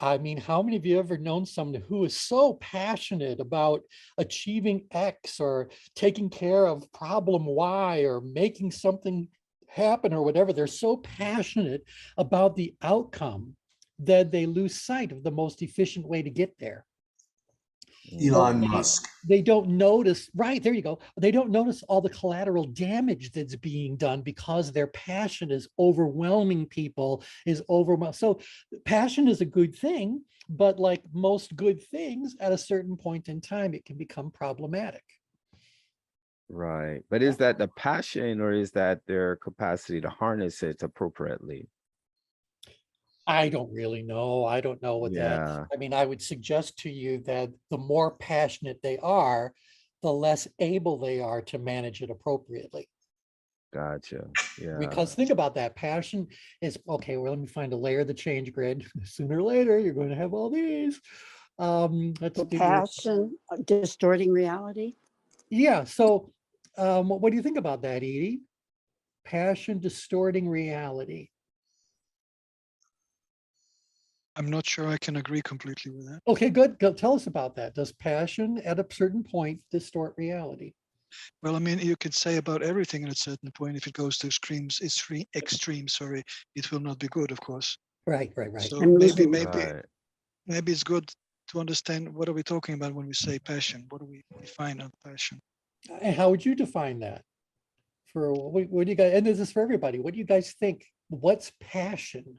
A: I mean, how many of you ever known someone who is so passionate about achieving X or taking care of problem Y or making something happen or whatever? They're so passionate about the outcome that they lose sight of the most efficient way to get there.
D: Elon Musk.
A: They don't notice, right, there you go. They don't notice all the collateral damage that's being done because their passion is overwhelming people, is overwhelming. So passion is a good thing, but like most good things, at a certain point in time, it can become problematic.
B: Right. But is that the passion or is that their capacity to harness it appropriately?
A: I don't really know. I don't know what that, I mean, I would suggest to you that the more passionate they are, the less able they are to manage it appropriately.
B: Gotcha. Yeah.
A: Because think about that, passion is, okay, well, let me find a layer of the change grid. Sooner or later, you're going to have all these. Let's do
H: passion, distorting reality.
A: Yeah. So what do you think about that, Edie? Passion distorting reality.
E: I'm not sure I can agree completely with that.
A: Okay, good. Go, tell us about that. Does passion at a certain point distort reality?
E: Well, I mean, you could say about everything at a certain point, if it goes to extremes, sorry, it will not be good, of course.
A: Right.
E: So maybe it's good to understand what are we talking about when we say passion? What do we define as passion?
A: And how would you define that? For what do you guys, and this is for everybody, what do you guys think? What's passion?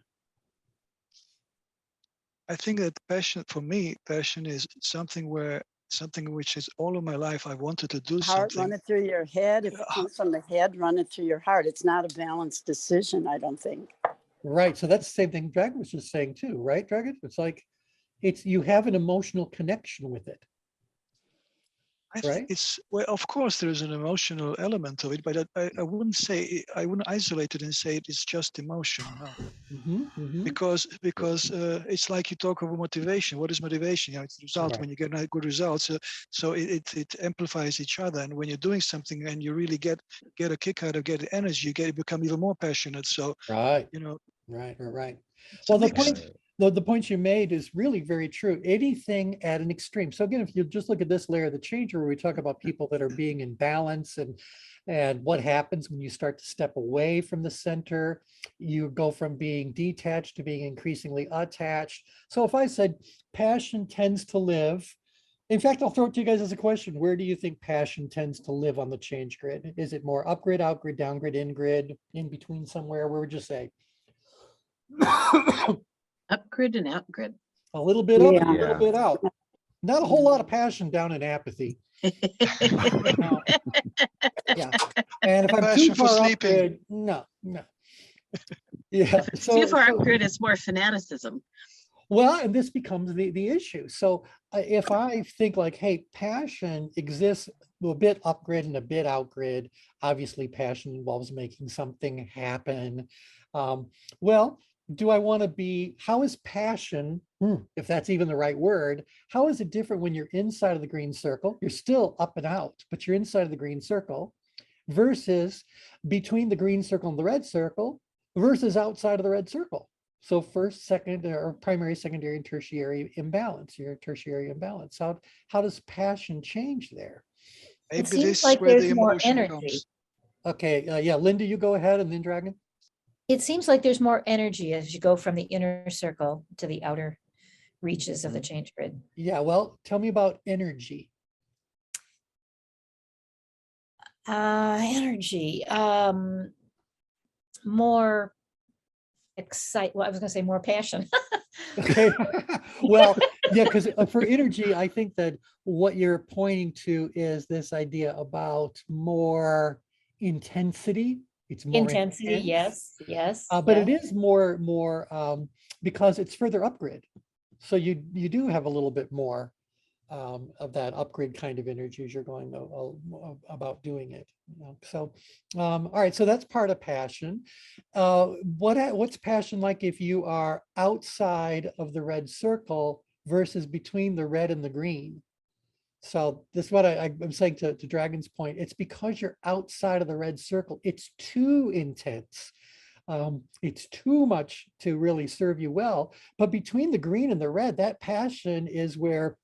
E: I think that passion, for me, passion is something which is all of my life I wanted to do
H: heart,
E: something.
H: run it through your head. If it comes from the head, run it through your heart. It's not a balanced decision, I don't think.
A: Right. So that's the same thing Dragon was just saying too, right, Dragon? It's like, you have an emotional connection with it.
E: I think it's, well, of course there is an emotional element of it, but I wouldn't isolate it and say it is just emotion. No. Because it's like you talk about motivation. What is motivation? It's the result when you get good results. So it amplifies each other. And when you're doing something and you really get a kick out of get energy, you become even more passionate. So
A: right. Well, the point you made is really very true. Anything at an extreme. So again, if you just look at this layer of the changer, where we talk about people that are being in balance and what happens when you start to step away from the center, you go from being detached to being increasingly attached. So if I said passion tends to live, in fact, I'll throw it to you guys as a question. Where do you think passion tends to live on the change grid? Is it more up grid, out grid, down grid, in grid, in between somewhere? Where would you say?
C: Up grid and out grid.
A: A little bit up, a little bit out. Not a whole lot of passion down in apathy. Yeah. And if I'm too far up grid, no. Yeah.
C: Too far up grid is more fanaticism.
A: Well, and this becomes the issue. So if I think like, hey, passion exists a bit up grid and a bit out grid, obviously passion involves making something happen. Well, do I want to be, how is passion, if that's even the right word, how is it different when you're inside of the green circle? You're still up and out, but you're inside of the green circle versus between the green circle and the red circle versus outside of the red circle. So first, second, or primary, secondary, and tertiary imbalance, your tertiary imbalance. How does passion change there?
G: It seems like there's more energy.
A: Okay, yeah, Linda, you go ahead and then Dragon.
G: It seems like there's more energy as you go from the inner circle to the outer reaches of the change grid.
A: Yeah, well, tell me about energy.
G: Energy, more well, I was gonna say more passion.
A: Okay, well, yeah, because for energy, I think that what you're pointing to is this idea about more intensity. It's more
G: Intensity,
A: intense,
G: yes,
A: but
G: yeah.
A: it is more because it's further upgrade. So you do have a little bit more of that upgrade kind of energy as you're going about doing it. So, all right, so that's part of passion. What's passion like if you are outside of the red circle versus between the red and the green? So this is what I'm saying to Dragon's point. It's because you're outside of the red circle. It's too intense. It's too much to really serve you well. But between the green and the red, that passion is where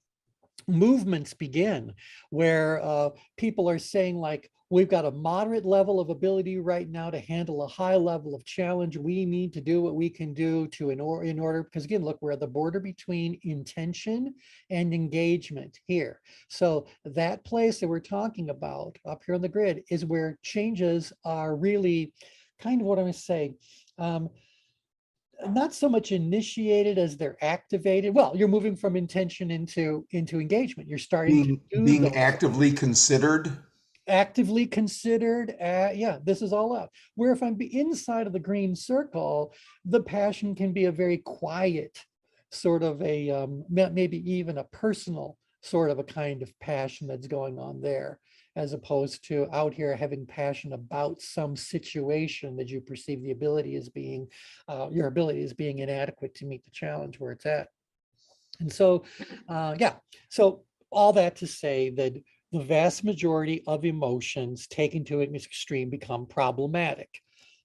A: movements begin, where people are saying like, we've got a moderate level of ability right now to handle a high level of challenge. We need to do what we can do to in order, because again, look, we're at the border between intention and engagement here. So that place that we're talking about up here on the grid is where changes are really kind of what I'm going to say. Not so much initiated as they're activated. Well, you're moving from intention into engagement. You're starting to do
D: being actively considered.
A: Actively considered. Yeah, this is all out. Where if I'm inside of the green circle, the passion can be a very quiet sort of a maybe even a personal sort of a kind of passion that's going on there, as opposed to out here having passion about some situation that you perceive the ability as being, your ability as being inadequate to meet the challenge where it's at. And so, yeah, so all that to say that the vast majority of emotions taken to an extreme become problematic.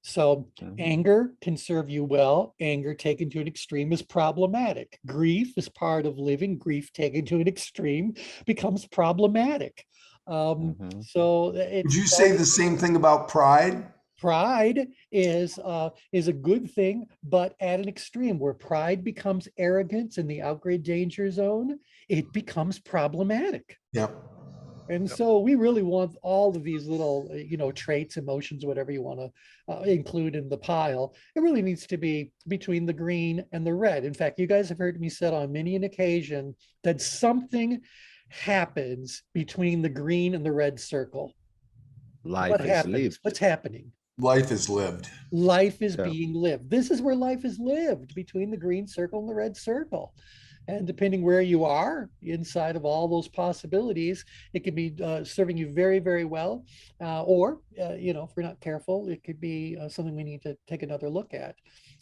A: So anger can serve you well. Anger taken to an extreme is problematic. Grief is part of living. Grief taken to an extreme becomes problematic. So
D: Would you say the same thing about pride?
A: Pride is a good thing, but at an extreme where pride becomes arrogance in the outgrade danger zone, it becomes problematic.
D: Yep.
A: And so we really want all of these little, traits, emotions, whatever you want to include in the pile. It really needs to be between the green and the red. In fact, you guys have heard me said on many an occasion that something happens between the green and the red circle.
B: Life is lived.
A: What's happening?
D: Life is lived.
A: Life is being lived. This is where life is lived, between the green circle and the red circle. And depending where you are inside of all those possibilities, it could be serving you very, very well. Or, if we're not careful, it could be something we need to take another look at.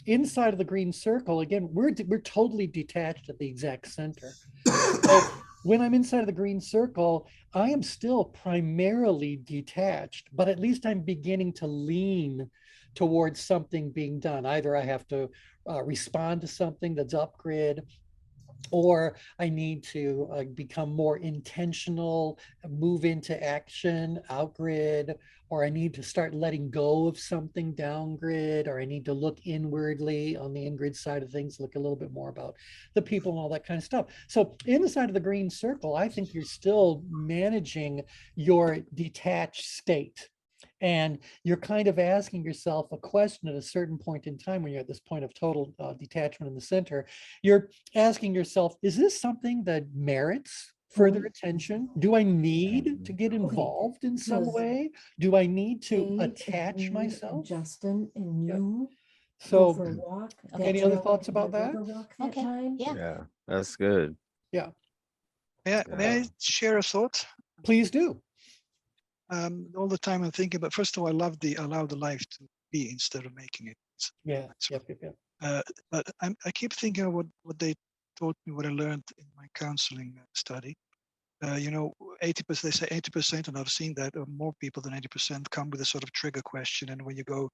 A: Inside of the green circle, again, we're totally detached at the exact center. So when I'm inside of the green circle, I am still primarily detached, but at least I'm beginning to lean towards something being done. Either I have to respond to something that's upgrid, or I need to become more intentional, move into action, outgrid, or I need to start letting go of something downgrid, or I need to look inwardly on the in-grid side of things, look a little bit more about the people and all that kind of stuff. So inside of the green circle, I think you're still managing your detached state. And you're kind of asking yourself a question at a certain point in time when you're at this point of total detachment in the center. You're asking yourself, is this something that merits further attention? Do I need to get involved in some way? Do I need to attach myself?
J: Justin and you
A: So,
J: for a walk.
A: any other thoughts about that?
G: Okay, yeah.
B: Yeah, that's good.
A: Yeah.
E: May I share a thought?
A: Please do.
E: All the time I'm thinking about, first of all, allow the life to be instead of making it.
A: Yeah. Yep.
E: But I keep thinking of what they taught me, what I learned in my counseling study. 80%, they say 80%, and I've seen that, or more people than 80% come with a sort of trigger question. And when you go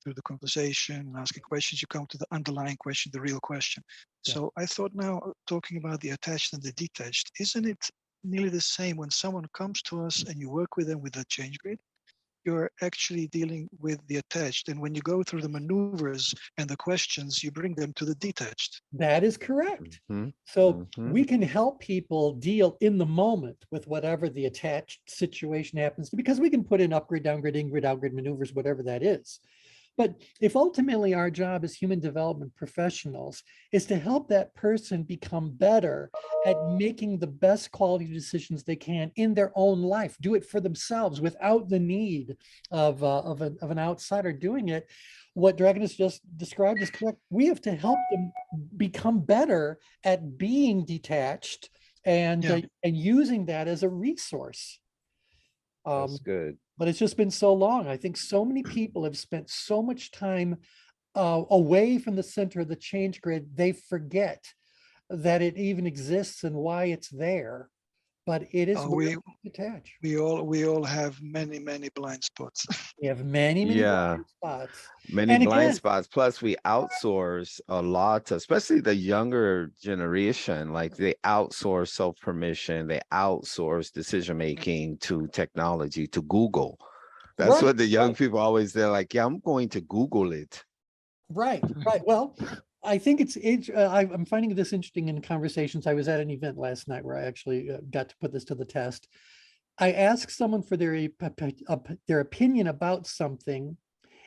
E: through the conversation and asking questions, you come to the underlying question, the real question. Yeah. So I thought, now talking about the attached and the detached, isn't it nearly the same when someone comes to us and you work with them with a change grid? you're actually dealing with the attached. And when you go through the maneuvers and the questions, you bring them to the detached.
A: That is correct.
B: Mm-hmm.
A: So we can help people deal in the moment with whatever the attached situation happens to, because we can put in upgrade, downgrade, in-grid, outgrid maneuvers, whatever that is. But if ultimately our job as human development professionals is to help that person become better at making the best quality decisions they can in their own life, do it for themselves without the need of an outsider doing it, what Dragon has just described is correct. We have to help them become better at being detached and using that as a resource.
B: That's good.
A: But it's just been so long. I think so many people have spent so much time away from the center of the change grid, they forget that it even exists and why it's there. But it is detached.
E: We all have many blind spots.
A: We have many blind spots.
B: Many blind spots. Plus, we outsource a lot, especially the younger generation. Like they outsource self-permission, they outsource decision making to technology, to Google. That's what the young people always, they're like, yeah, I'm going to Google it.
A: Right. Well, I think I'm finding this interesting in conversations. I was at an event last night where I actually got to put this to the test. I asked someone for their opinion about something,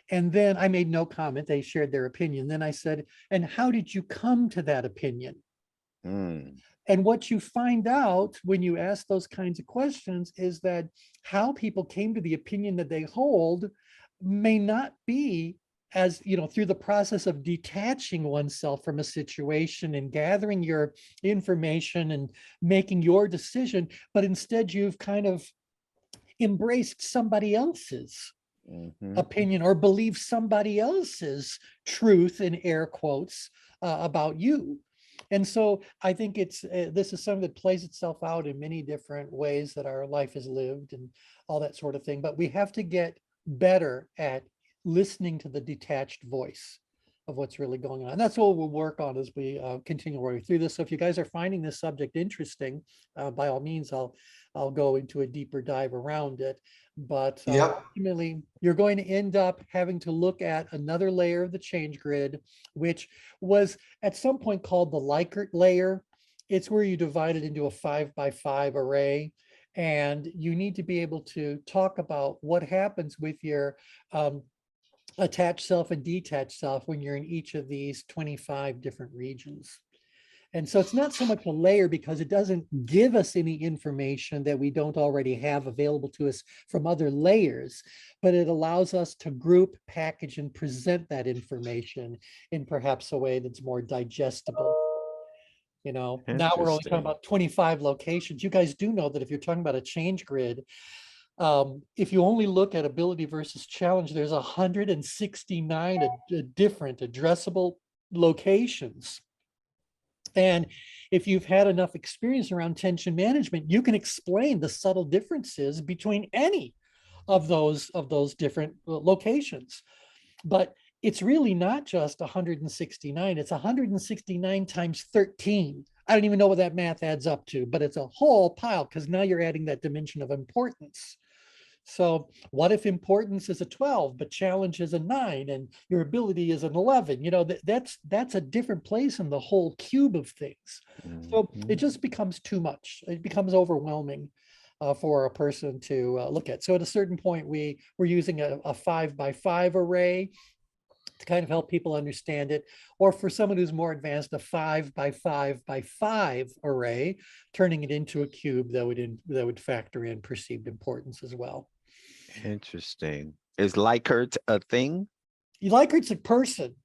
A: and then I made no comment. They shared their opinion. Then I said, and how did you come to that opinion? And what you find out when you ask those kinds of questions is that how people came to the opinion that they hold may not be as, through the process of detaching oneself from a situation and gathering your information and making your decision, but instead you've kind of embraced somebody else's opinion or believe somebody else's truth in air quotes about you. And so I think this is something that plays itself out in many different ways that our life is lived and all that sort of thing. But we have to get better at listening to the detached voice of what's really going on. And that's what we'll work on as we continue working through this. So if you guys are finding this subject interesting, by all means, I'll go into a deeper dive around it. But ultimately, you're going to end up having to look at another layer of the change grid, which was at some point called the Likert layer. It's where you divide it into a 5x5 array. And you need to be able to talk about what happens with your attached self and detached self when you're in each of these 25 different regions. And so it's not so much a layer because it doesn't give us any information that we don't already have available to us from other layers, but it allows us to group, package, and present that information in perhaps a way that's more digestible. Now we're only talking about 25 locations. You guys do know that if you're talking about a change grid, if you only look at ability versus challenge, there's 169 different addressable locations. And if you've had enough experience around tension management, you can explain the subtle differences between any of those different locations. But it's really not just 169, it's 169 times 13. I don't even know what that math adds up to, but it's a whole pile because now you're adding that dimension of importance. So what if importance is a 12, but challenge is a 9 and your ability is an 11? That's a different place in the whole cube of things. So it just becomes too much. It becomes overwhelming for a person to look at. So at a certain point, we're using a 5x5 array to kind of help people understand it, or for someone who's more advanced, a 5x5x5 array, turning it into a cube that would factor in perceived importance as well.
B: Interesting. Is Likert a thing?
A: Likert's a person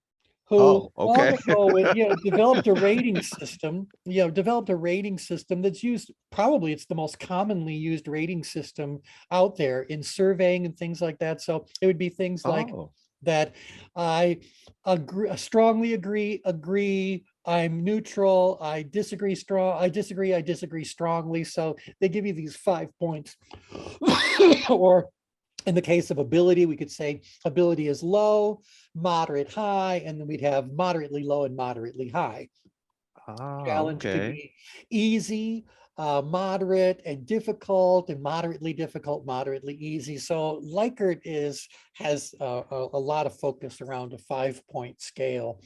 A: who long ago developed a rating system. Developed a rating system that's used. Probably it's the most commonly used rating system out there in surveying and things like that. So it would be things like that. I agree, strongly agree. I'm neutral. I disagree I disagree strongly. So they give you these 5 points. Or in the case of ability, we could say ability is low, moderate, high, and then we'd have moderately low and moderately high. challenge could be easy, moderate and difficult, and moderately difficult, moderately easy. So Likert has a lot of focus around a 5-point scale.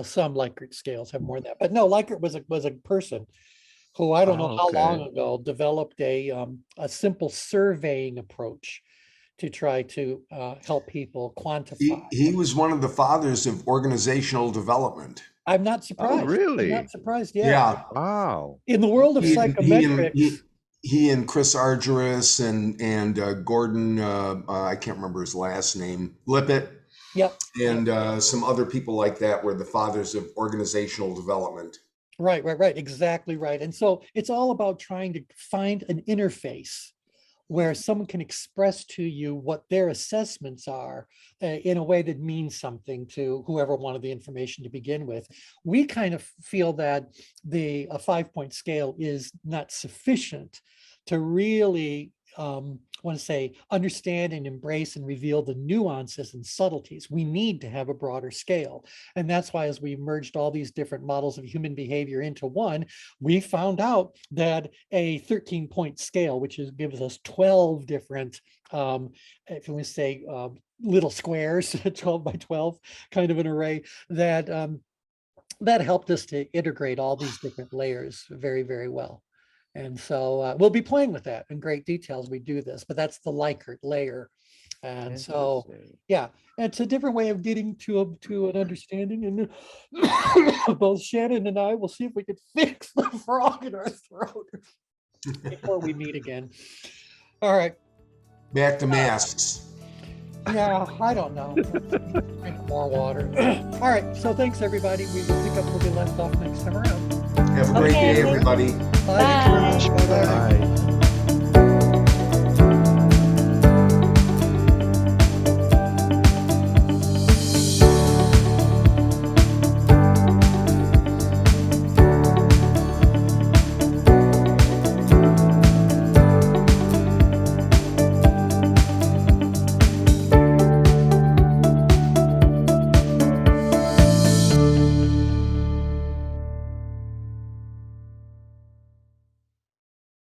A: Some Likert scales have more than that, but no, Likert was a person who I don't know how long ago developed a simple surveying approach to try to help people quantify.
D: He was one of the fathers of organizational development.
A: I'm not surprised.
B: Oh, really?
A: I'm not surprised. Yeah.
D: Yeah.
B: Wow.
A: In the world of psychometrics.
D: He and Chris Argyris and Gordon, I can't remember his last name, Lippitt.
A: Yep.
D: And some other people like that were the fathers of organizational development.
A: Right. Exactly right. And so it's all about trying to find an interface where someone can express to you what their assessments are in a way that means something to whoever wanted the information to begin with. We kind of feel that a 5-point scale is not sufficient to really understand and embrace and reveal the nuances and subtleties. We need to have a broader scale. And that's why, as we merged all these different models of human behavior into one, we found out that a 13-point scale, which gives us 12 different, if you want to say little squares, 12 by 12 kind of an array, that helped us to integrate all these different layers very, very well. And so we'll be playing with that in great detail as we do this, but that's the Likert layer. And so, yeah, it's a different way of getting to an understanding. And both Shannon and I will see if we can fix the frog in our throat before we meet again. All right.
D: Back to masks.
A: Yeah, I don't know. Drink more water. All right. So thanks, everybody. We will pick up where we left off next time around.
D: Have a great day, everybody.
A: Bye.
B: Bye.